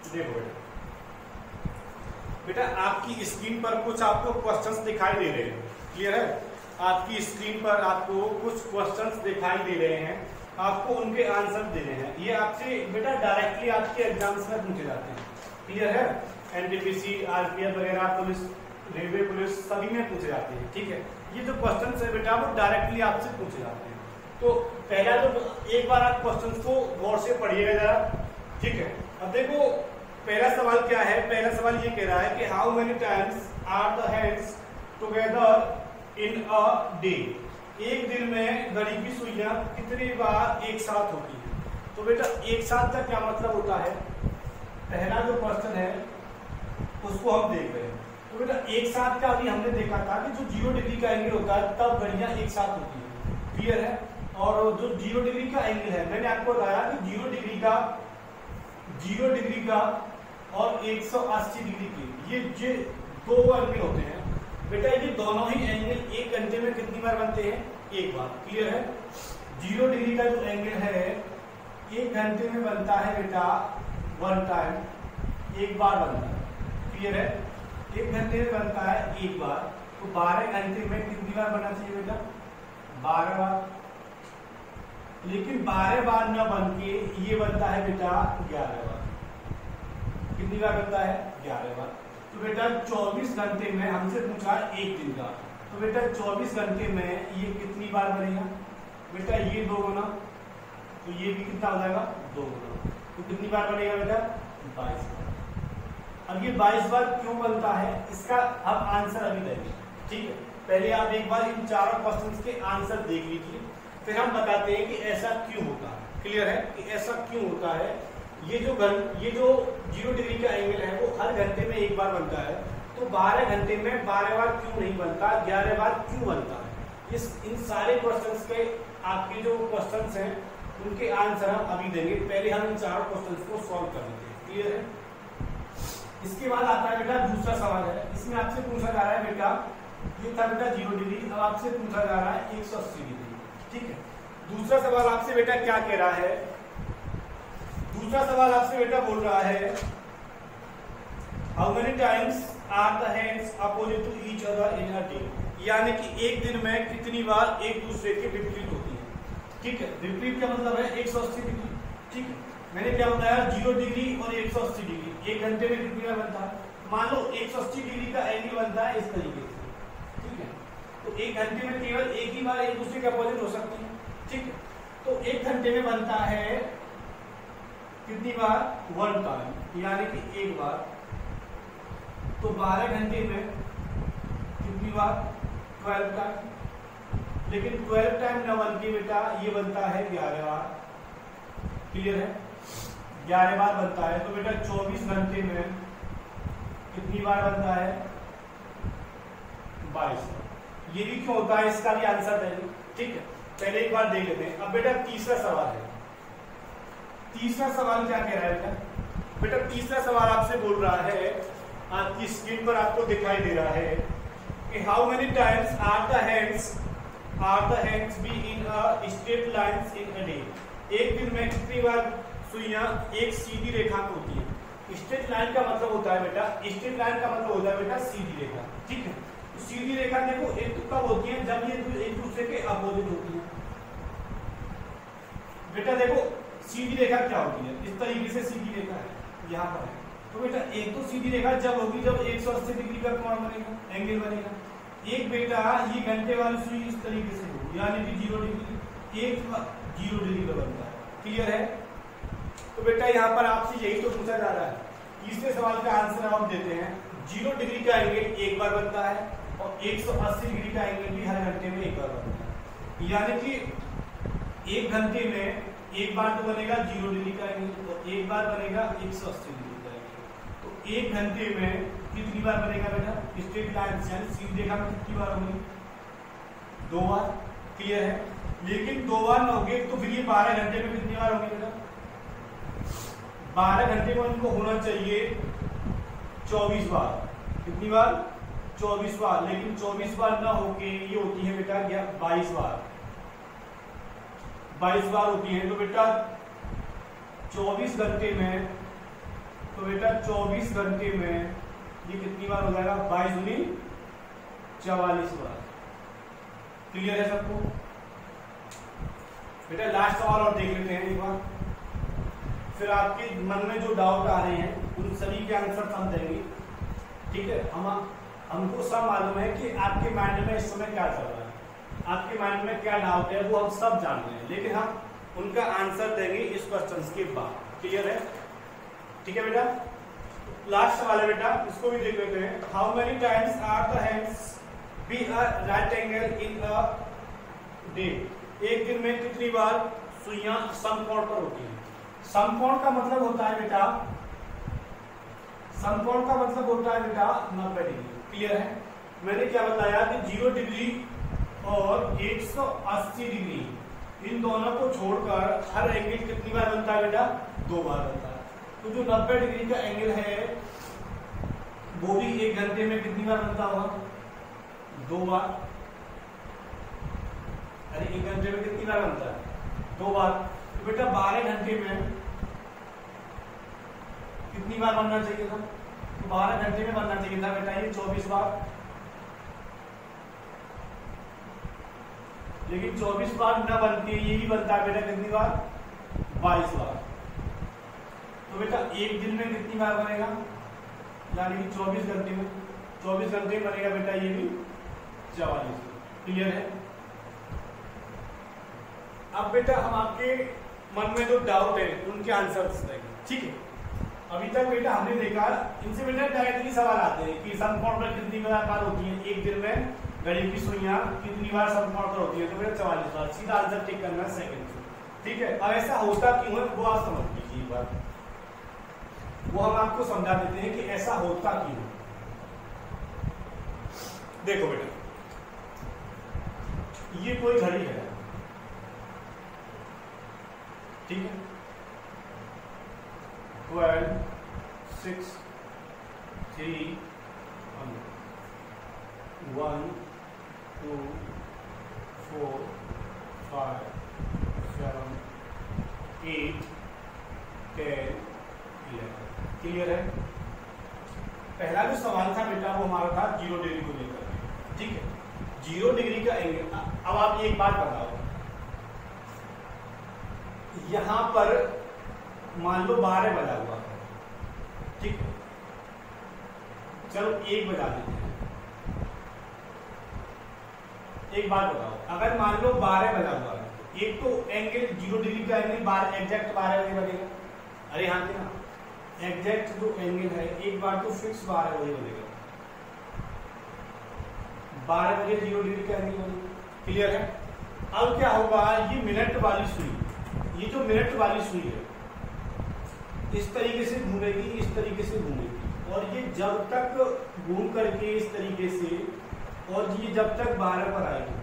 देखो बेटा आपकी स्क्रीन पर कुछ आपको क्वेश्चंस दिखाई दे रहे हैं। क्लियर है? आपकी स्क्रीन पर आपको कुछ क्वेश्चंस दिखाई दे रहे हैं, आपको उनके आंसर देने हैं। ये आपसे बेटा डायरेक्टली आपके एग्जाम्स में पूछे जाते हैं। क्लियर है? एनटीपीसी, आरपीएफ वगैरह, पुलिस, रेलवे पुलिस सभी में पूछे जाते हैं। ठीक है, ये जो क्वेश्चन है बेटा वो डायरेक्टली आपसे पूछे जाते हैं। तो पहला तो एक बार आप क्वेश्चन को गौर से पढ़िएगा जरा। ठीक है, अब देखो पहला सवाल क्या है? पहला सवाल ये कह रहा है कि how many times are the hands together in a day. एक दिन में घड़ी की सुइयां कितनी बार एक साथ होती है? तो बेटा एक साथ का क्या मतलब होता है? पहला जो क्वेश्चन है उसको हम देख रहे हैं। तो बेटा एक साथ का अभी हमने देखा था कि जो 0 डिग्री का एंगल होता है तब घड़ियां एक साथ होती है। क्लियर है? और जो 0 डिग्री का एंगल है मैंने आपको बताया कि 0 डिग्री का और 180 डिग्री की ये 2 एंगल होते हैं। बेटा ये दोनों ही एंगल 1 घंटे में कितनी बार बनते हैं? एक बार। क्लियर है? 0 डिग्री का जो एंगल है 1 घंटे में बनता है बेटा 1 टाइम, एक बार बनता है। क्लियर है? 1 घंटे में बनता है एक बार, तो 12 घंटे में कितनी बार बनना चाहिए बेटा? 12 बार। लेकिन 12 बार न बन के ये बनता है बेटा 11 बार। कितनी बार बनता है? 11 बार। तो बेटा 24 घंटे में हमसे पूछा एक दिन का, तो बेटा 24 घंटे में ये कितनी बार बनेगा? बेटा ये 2 गुना, तो ये भी कितना हो जाएगा? 2 गुना, तो कितनी बार बनेगा बेटा? 22 बार। अब ये 22 बार क्यों बनता है इसका अब आंसर अभी देंगे, ठीक है। पहले आप एक बार इन चारों क्वेश्चंस के आंसर देख लीजिए, फिर हम बताते हैं कि ऐसा क्यों होता है। क्लियर है कि ऐसा क्यों होता है। ये जो 0 डिग्री का एंगल है वो हर घंटे में एक बार बनता है, तो 12 घंटे में 12 बार क्यों नहीं बनता, 11 बार क्यों बनता है। इन सारे क्वेश्चंस के आपके जो क्वेश्चंस हैं उनके आंसर हम अभी देंगे। पहले हम इन चारों क्वेश्चंस को सॉल्व कर लेते हैं। क्लियर है। इसके बाद आता है बेटा दूसरा सवाल है। इसमें आपसे पूछा जा रहा है बेटा, ये था बेटा 0 डिग्री, अब आपसे पूछा जा रहा है 180 डिग्री, ठीक है। दूसरा सवाल आपसे बेटा क्या कह रहा है, दूसरा सवाल आपसे बेटा बोल रहा है how many times are the hands opposite to each other in a day, यानी कि एक दिन में कितनी बार एक दूसरे के विपरीत होती है, ठीक है। विपरीत का मतलब है 180 डिग्री, ठीक है। मैंने क्या बताया 0 डिग्री और 180 डिग्री एक घंटे में कितनी बार बनता है। मान लो 180 डिग्री का एंगल बनता है इस तरीके से, ठीक है। तो एक घंटे में केवल एक ही बार एक दूसरे के अपोजिट हो सकती है, ठीक है। तो एक घंटे में बनता है कितनी बार, 1 टाइम, यानी कि एक बार। तो 12 घंटे में कितनी बार, 12 टाइम। लेकिन 12 टाइम न बन के बेटा ये बनता है 11 बार। क्लियर है, 11 बार बनता है। तो बेटा 24 घंटे में कितनी बार बनता है, 22 बार। ये भी क्यों होता है इसका भी आंसर देंगे, ठीक है। पहले एक बार देख लेते हैं। अब बेटा तीसरा सवाल है। तीसरा सवाल क्या कह रहा है बेटा, बेटा तीसरा सवाल आपसे बोल रहा है, आपकी स्क्रीन पर आपको दिखाई दे रहा है कि how many times are the hands be in a straight lines in a day. एक दिन में कितनी बार सुइयां एक सीधी रेखा में होती है। स्ट्रेट लाइन का मतलब होता है बेटा, स्ट्रेट लाइन का मतलब होता है बेटा सीधी रेखा, ठीक है। तो सीधी रेखा देखो एक तो कब होती है, जब ये एक दूसरे के अपोजिट होती है। बेटा देखो सीधी रेखा क्या होती है, इस तरीके से सीधी रेखा है यहाँ पर है। तो बेटा एक तो सीधी रेखा जब होगी जब 180 डिग्री का कोण बनेगा, एंगल बनेगा। एक बेटा ये घंटे वाली सुई इस तरीके से होगी, यानी कि 0 डिग्री, एक 0 डिग्री का बनता है। क्लियर है। तो बेटा यहाँ पर आपसे यही तो पूछा जा रहा है। तीसरे सवाल का आंसर हम देते हैं। 0 डिग्री का एंगल एक बार बनता है और 180 डिग्री का एंगल भी हर घंटे में एक बार बनता है, यानी कि एक घंटे में एक बार तो बनेगा 0 डिग्री का एंगल और एक बार बनेगा 180 डिग्री का एंगल। तो एक घंटे में कितनी बार बनेगा बेटा, स्ट्रेट लाइन यानी सीधी रेखा में कितनी बार होगी, 2 बार। क्लियर है। लेकिन 2 बार ना होगे तो फिर ये 12 घंटे में कितनी बार होगी बेटा, 12 घंटे में उनको होना चाहिए 24 बार। कितनी बार, 24 बार। लेकिन 24 बार ना होके ये होती है बेटा 22 बार, 22 बार होती है। तो बेटा 24 घंटे में, तो बेटा 24 घंटे में ये कितनी बार हो जाएगा, 22 दूनी 44 बार। क्लियर है सबको। बेटा लास्ट सवाल और देख लेते हैं एक बार, फिर आपके मन में जो डाउट आ रहे हैं उन सभी के आंसर हम देंगे, ठीक है। हमको सब मालूम है कि आपके माइंड में इस समय क्या चल रहा है, आपके माइंड में क्या डाउट है वो हम सब जान रहे हैं, लेकिन हम उनका आंसर देंगे इस क्वेश्चन के बाद। क्लियर है, ठीक है बेटा। लास्ट सवाल है बेटा, इसको भी देख लेते हैं। How many times are the hands be a right angle in a day. एक दिन में कितनी बार सुइयां समकोण पर होती हैं। समकोण का मतलब होता है बेटा, समकोण का मतलब होता है बेटा 90 डिग्री। क्लियर है। मैंने क्या बताया कि 0 डिग्री और 180 डिग्री इन दोनों को छोड़कर हर एंगल कितनी बार बनता है बेटा, 2 बार बनता है। तो जो 90 डिग्री का एंगल है वो भी एक घंटे में कितनी बार बनता होगा, 2 बार। अरे एक घंटे में कितनी बार बनता है, 2 बार। तो बेटा 12 घंटे में कितनी बार बनना चाहिए था, तो 12 घंटे में बनना चाहिए था बेटा ये 24 बार। लेकिन 24 बार न बनती है, ये भी बनता है बेटा कितनी बार, 22 बार। तो बेटा एक दिन में कितनी बार बनेगा, यानी कि 24 घंटे में, 24 घंटे में बनेगा बेटा ये भी 44। क्लियर है। अब बेटा हम आपके मन में जो डाउट है उनके आंसर देंगे, ठीक है। अभी तक बेटा हमने देखा इनसे बेटा डायरेक्टली सवाल आते हैं कि समकोण पर कितनी बार होती है एक दिन में, गणित की सुइयां कितनी बार समकोण पर होती है, तो बेटा 44 बार। सीधा आंसर टिक करना है सेकंड से, ठीक है। अब ऐसा होता क्यों है वो आप समझ लीजिए एक बार, वो हम आपको समझा देते हैं कि ऐसा होता क्यों। देखो बेटा, ये कोई घड़ी है, ठीक है, 12, 6, 3, 1, 2, 4, 5, 7, 8, 10, 11। क्लियर है? पहला जो सवाल था बेटा वो हमारा था 0 डिग्री को लेकर, ठीक है। 0 डिग्री का एंगल। अब आप एक बात बताओ, यहां पर मान लो 12 बजा हुआ है, ठीक है, चलो 1 बजा देते हैं। एक बात बताओ, अगर मान लो 12 बजा हुआ है, एक तो एंगल 0 डिग्री का एंगल 12 एग्जैक्ट 12 बजे बनेगा। अरे हाँ ना, एग्जैक्ट जो एंगल है एक बार तो फिक्स 12 बजे बनेगा, 12 बजे 0 डिग्री का एंगल बनेगा। क्लियर है? अब क्या होगा, ये मिनट वाली सुई, ये जो मिनट वाली सुई है इस तरीके से घूमेगी, इस तरीके से घूमेगी, और ये जब तक घूम करके इस तरीके से, और ये जब तक 12 पर आएगी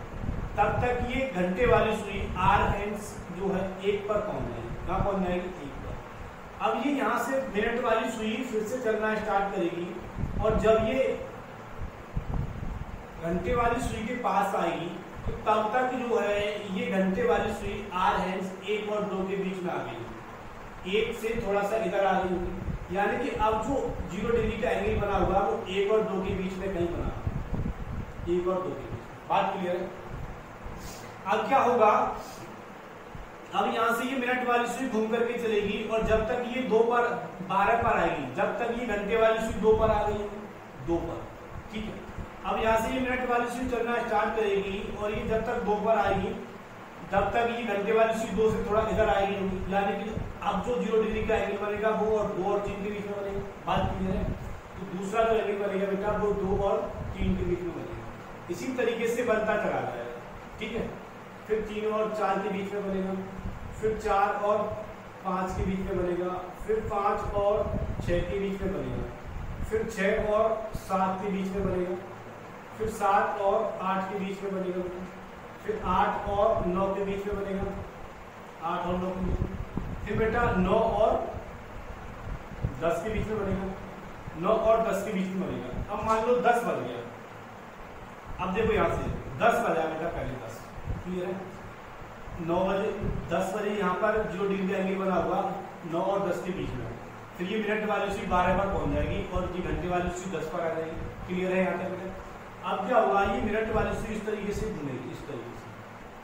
तब तक ये घंटे वाली सुई आर हैंड्स जो है 1 पर पहुंच जाएगी। कहाँ पहुंच जाएगी? 1 पर। अब ये यहाँ से मिनट वाली सुई फिर से चलना स्टार्ट करेगी, और जब ये घंटे वाली सुई के पास आएगी तो तब तक जो है ये घंटे वाली सुई आर हैंड्स 1 और 2 के बीच में आ गई, 1 से थोड़ा सा इधर आ गई होगी, यानी कि अब जो 0 डिग्री का एंगल बना हुआ वो 1 और 2 के बीच में कहीं बना, 1 और 2 के बीच। बात क्लियर है? अब क्या होगा, अब यहां से ये मिनट वाली सुई घूम करके चलेगी, और जब तक ये 2 पर 12 पर आएगी, जब तक ये घंटे वाली सुई 2 पर आ गई, 2 पर, ठीक है। अब यहाँ से ये मिनट वाली सुई चलना स्टार्ट करेगी, और ये जब तक 2 पर आएगी तब तक ये घंटे वाली सुई 2 से थोड़ा इधर आएगी, यानी कि अब जो 0 डिग्री का एंगल बनेगा वो और 2 और 3 के बीच में बनेगा। बात क्लियर है? तो दूसरा जो एंगल बनेगा बेटा वो 2 और 3 के बीच में बनेगा। इसी तरीके से बनता चला जाएगा, ठीक है। फिर 3 और 4 के बीच में बनेगा, फिर 4 और 5 के बीच में बनेगा, फिर 5 और 6 के बीच में बनेगा, फिर 6 और 7 के बीच में बनेगा, फिर 7 और 8 के बीच में बनेगा, फिर 8 और 9 के बीच में बनेगा, 8 और 9 के बीच में, फिर बेटा 9 और 10 के बीच में बनेगा, 9 और 10 के बीच में बनेगा। अब मान लो 10 बज गया, अब देखो यहाँ से 10 बजा बेटा, पहले 10, क्लियर है? 9 बजे 10 बजे यहाँ पर 0 डिग्री का एंगल बना हुआ 9 और 10 के बीच में, फिर ये मिनट वाली सुई 12 पर पहुंच जाएगी, और ये घंटे वाली सुई 10 पर आ जाएगी। क्लियर है यहाँ तक? अब क्या हुआ, ये मिनट वाली सुई इस तरीके से घूमेगी, इस तरीके से,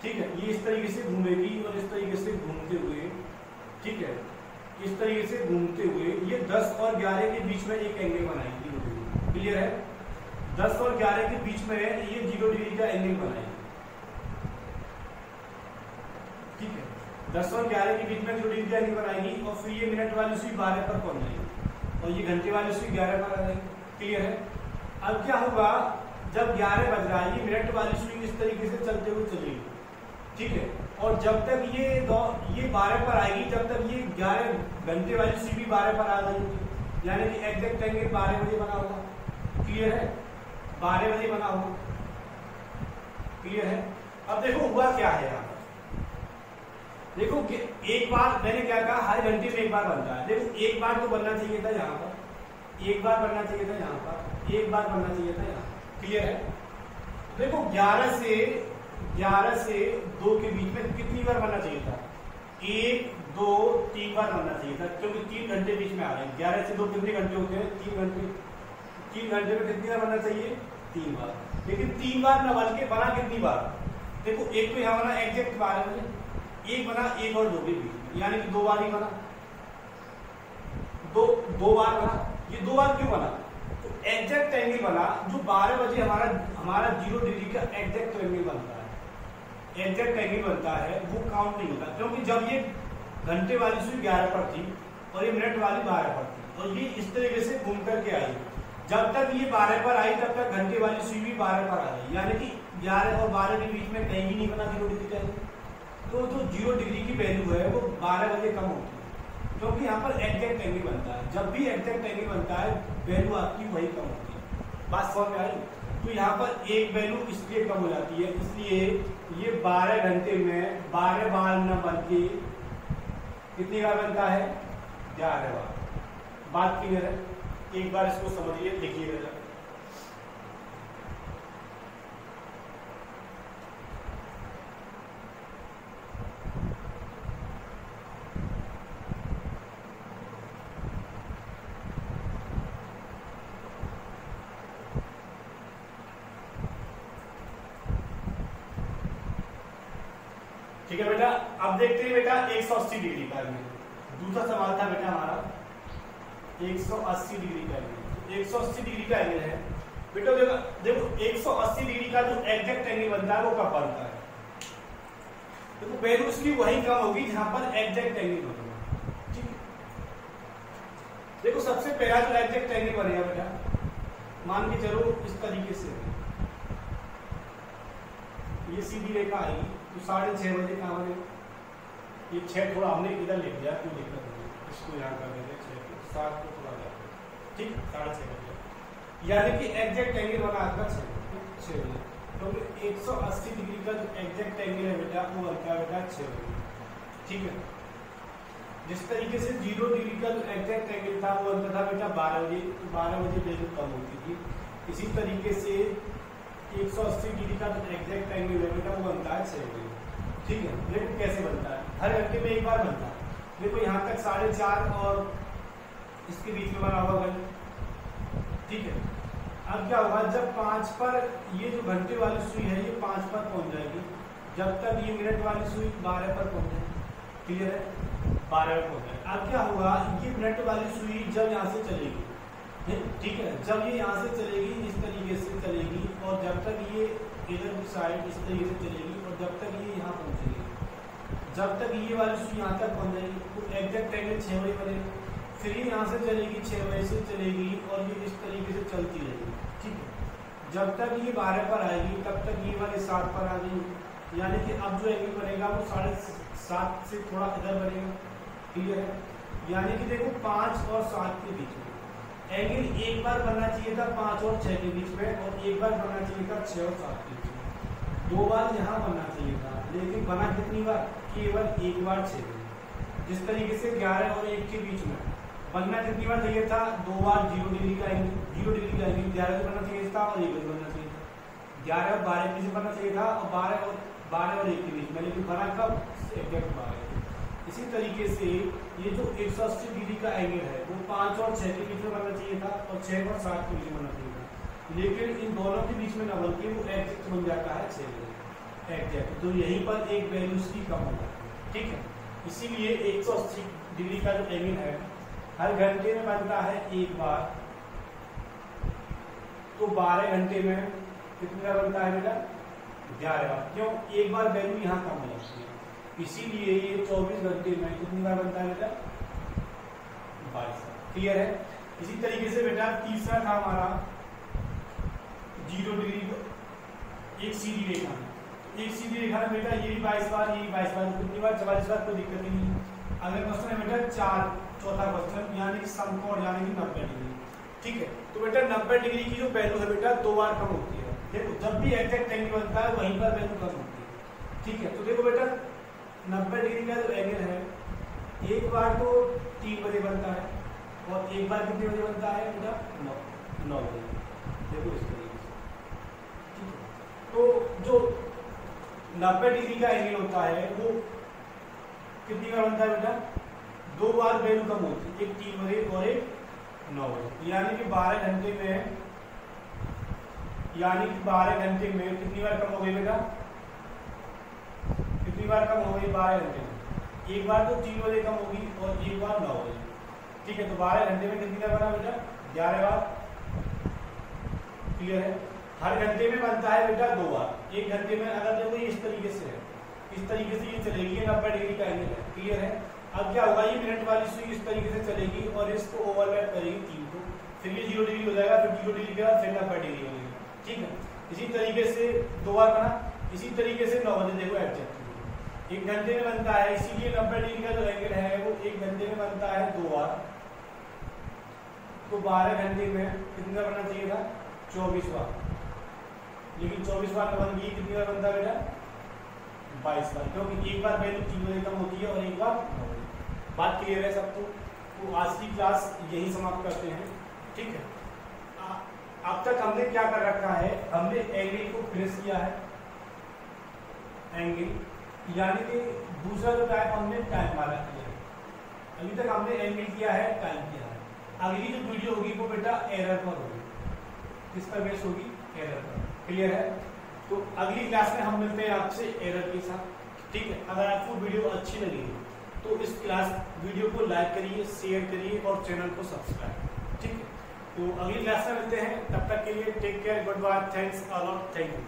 ठीक है, ये इस तरीके से घूमेगी और इस तरीके से घूमते हुए, ठीक है, इस तरीके से घूमते हुए ये 10 और 11 के बीच में एक एंगल बनाएगी 0 डिग्री। क्लियर है? 10 और 11 के बीच में ये 0 डिग्री का एंगल बनाएगी, ठीक है, 10 और 11 के बीच में 0 डिग्री का एंगल बनाएगी, और फिर ये मिनट वाली सुई 12 पर पहुंच जाएगी, और ये घंटे वाली सुई 11 पर आ जाएगी। क्लियर है? अब क्या होगा, जब 11 बज रहा है ये मिनट वाली सुई इस तरीके से चलते हुए चलेगी, ठीक है, और जब तक ये 12 पर आएगी जब तक ये 11 घंटे वाली सुई भी 12 पर आ जाएगी, यानी कि एग्जैक्ट एंगल 12 बजे बना होगा। क्लियर है? 12 बजे बना होगा। क्लियर है? अब देखो हुआ क्या है यहाँ, देखो एक बार मैंने क्या कहा, हर घंटे में एक बार बनता है। देखो एक बार तो बनना चाहिए था यहाँ पर, एक बार बनना चाहिए था यहाँ पर, एक बार बनना चाहिए था यहाँ। क्लियर है? देखो 11 से 2 के बीच में कितनी बार बनना चाहिए था? 1, 2, 3 बार बनना चाहिए था, क्योंकि 3 घंटे बीच में आ रहे हैं। 11 से 2 कितने घंटे होते हैं? 3 घंटे। 3 घंटे में कितनी बार बनना चाहिए? 3 बार। लेकिन 3 बार न बन के बना कितनी बार? देखो एक तो यहाँ बना एग्जैक्ट 12 बजे, एक बना 1 और 2 के बीच में, यानी कि 2 बार ही बना, दो बार बना। ये 2 बार क्यों बना? तो एग्जैक्ट एंगल बना जो 12 बजे हमारा 0 डिग्री का एग्जैक्ट एंगल बनता है। एग्जैक्ट एंगल बनता है वो काउंट नहीं होता, क्योंकि जब ये घंटे वाली सुई 11 पर थी और ये मिनट वाली 12 पर थी, और ये इस तरीके से घूम करके आई। जब तक ये 12 पर आई तब तक घंटे वाली सुई भी 12 पर आ गई, यानी कि 11 और 12 के बीच में कहीं भी नहीं बना 0 डिग्री का एंगल। तो जो 0 डिग्री की वैल्यू है वो 12 बजे कम होती है, क्योंकि यहाँ पर एग्जैक्ट एंगल बनता है। जब भी एग्जैक्ट एंगल बनता है वैल्यू आपकी वही कम होती है। बात समझ में आई? तो यहाँ पर एक वैल्यू इसलिए कम हो जाती है, इसलिए ये 12 घंटे में 12 बार न बन के कितनी बार बनता है? 11 बार। बात क्लियर है? एक बार इसको समझिए, लिखिएगा जरा। ठीक है बेटा, अब देखते हैं बेटा 180 डिग्री का एंगल। दूसरा सवाल था बेटा हमारा 180 डिग्री का एंगल। 180 डिग्री का एंगल है बेटा, देखो 180 डिग्री का जो एग्जैक्ट एंगल बनता है वो कब बनता है? देखो वैल्यू उसकी वही कम होगी जहां पर एग्जैक्ट एंगल बनेगा। ठीक है, देखो सबसे पहला जो एग्जैक्ट एंगल बनेगा बेटा, मान के चलो इस तरीके से ये सीधी रेखा आएगी तो 6:30 बजे कहाँ बने? ये 6 थोड़ा हमने इधर लिख दिया, क्यों दिक्कत नहीं, इसको यहाँ कर देंगे 6 को 7 को थोड़ा जाते, ठीक 6:30 बजे, यानी कि एग्जैक्ट एंगल बना आपका 6 बजे। तो 180 डिग्री का जो एग्जैक्ट एंगल है बेटा वो बनता है बेटा 6 बजे। ठीक है, जिस तरीके से 0 डिग्री का जो एग्जैक्ट एंगल था वो बनता था बेटा 12 बजे, तो 12 बजे वैल्यू कम होती थी। इसी तरीके से 180 डिग्री का जो एग्जैक्ट एंगल है बेटा वो बनता है 6 बजे। ठीक है, लेकिन कैसे बनता है? हर घंटे में एक बार बनता है। देखो यहाँ तक 4:30 और इसके बीच में बना हुआ घंटा। ठीक है, अब क्या होगा, जब 5 पर ये जो घंटे वाली सुई है ये 5 पर पहुंच जाएगी, जब तक ये मिनट वाली सुई 12 पर पहुंच जाएगी। क्लियर है? 12 पर पहुंच जाएगी। अब क्या होगा, ये मिनट वाली सुई जब यहाँ से चलेगी, ठीक है, जब ये यहाँ से चलेगी इस तरीके से चलेगी और जब तक ये इधर की साइड इस तरीके से चलेगी और जब तक ये यहाँ पहुँचेगी, जब तक ये वाली सुई यहाँ तक पहुँच जाएगी तो एग्जैक्ट एंगल 6 बजे बनेगा। फिर ये यहाँ से चलेगी 6 बजे से चलेगी और ये इस तरीके से चलती रहेगी। ठीक है, जब तक ये 12 पर आएगी तब तक ये वाले 7 पर आ जाएगी, यानी कि अब जो एंगल बनेगा वो 7:30 से थोड़ा इधर बनेगा। क्लियर है? यानी कि देखो 5 और 7 के बीच में एंगल एक बार बनना चाहिए था 5 और 6 के बीच में, और एक बार बनना चाहिए था 6 और 7 के बीच में। 2 बार यहाँ बनना चाहिए था, लेकिन बना कितनी बार? केवल एक बार 6 बजे। जिस तरीके से 11 और 1 के बीच में बनना कितनी बार चाहिए था? 2 बार 0 डिग्री का एंगल। 0 डिग्री का एंगल 11 से बनना चाहिए था और 1 बजे बनना चाहिए था। 11 और 12 के बीच बनना चाहिए था और 12 और 1 के बीच में, लेकिन बना कब? एग्जैक्ट 12। इसी तरीके से ये जो 180 डिग्री का एंगल है वो 5 और 6 के बीच में बनना चाहिए था और 6 और 7 के बीच में बनना चाहिए था, लेकिन इन दोनों के बीच में न बन के वो एग्जैक्ट बन जाता है 6 बजे एग्जैक्ट। तो यहीं पर एक वैल्यू की कम हो जाती है। ठीक है, इसीलिए 180 डिग्री का जो एंगल है हर घंटे में बनता है एक बार, तो 12 घंटे में कितना बनता है बेटा? 11 बार। क्यों? एक बार वैल्यू यहाँ कम हो जाती है, इसीलिए ये 24 घंटे में कितनी बार बनता है बेटा? 22 बार। क्लियर है? इसी तरीके से बेटा तीसरा था हमारा 0 डिग्री, एक सीधी रेखा है। एक सीधी रेखा में बेटा ये भी 22 बार, ये भी 22 बार, कितनी बार? 44 बार। कोई दिक्कत ही नहीं। अगर क्वेश्चन है बेटा चौथा क्वेश्चन, यानी कि समकोण यानी कि 90 डिग्री। ठीक है, तो बेटा 90 डिग्री की जो वैल्यू है बेटा 2 बार कम होती है। देखो जब भी एग्जैक्ट एंगल बनता है वहीं पर वैल्यू कम होती है। ठीक है, तो देखो बेटा 90 डिग्री का जो एंगल है एक बार तो 3 बजे बनता है और एक बार कितने बजे बनता है बेटा? 9 बजे। देखो इस तरीके से। ठीक है, तो जो 90 डिग्री का एंगल होता है वो कितनी बार बनता है बेटा? 2 बार वैल्यू कम होती है, एक 3 बजे और एक 9 बजे, यानी कि 12 घंटे में, यानी कि 12 घंटे में कितनी बार कम हो गई बेटा? कितनी बार कम हो गई 12 घंटे में? एक बार तो 3 बजे कम होगी और एक बार 9 बजे। ठीक है, तो 12 घंटे में कितनी बार बना बेटा? 11 बार। क्लियर है? हर घंटे में बनता है बेटा 2 बार। एक घंटे में अगर देखो ये इस तरीके से है, इस तरीके से ये चलेगी, 90 डिग्री का एंगल है। क्लियर है? अब क्या होगा, ये मिनट वाली सुई इस तरीके से चलेगी और इसको ओवरलैप करेगी 3 को, फिर ये 0 डिग्री हो जाएगा, फिर 0 डिग्री का फिर 90 डिग्री हो जाएगा। ठीक है, इसी तरीके से 2 बार बना, इसी तरीके से 9 बजे देखो एग्जैक्ट 1 घंटे में बनता है, इसीलिए 90 डिग्री का जो एंगल है वो 1 घंटे में बनता है 2 बार। तो 12 घंटे में कितना बनना चाहिए था, 24 बार, लेकिन 24 बार में बन गई, कितनी बार बनता है बेटा, 22 बार, क्योंकि एक बार वैल्यू 3 बजे कम होती है और एक बार 9 बजे। बात क्लियर है सबको? तो आज की क्लास यही समाप्त करते हैं। ठीक है, अब तक हमने क्या कर रखा है, हमने एंगल को प्रेस किया है, एंगल, यानी कि दूसरा जो टाइप हमने टाइम वाला किया है। अभी तक हमने एंगल किया है, टाइम किया है। अगली जो वीडियो होगी वो बेटा एरर पर होगी। किस पर बेस होगी, एरर पर। क्लियर है? तो अगली क्लास में हम मिलते हैं आपसे एरर के साथ। ठीक है, अगर आपको वीडियो अच्छी लगी तो इस क्लास वीडियो को लाइक करिए, शेयर करिए और चैनल को सब्सक्राइब। ठीक है, तो अगली क्लास में मिलते हैं, तब तक के लिए take care, good bye, thanks a lot, thank you.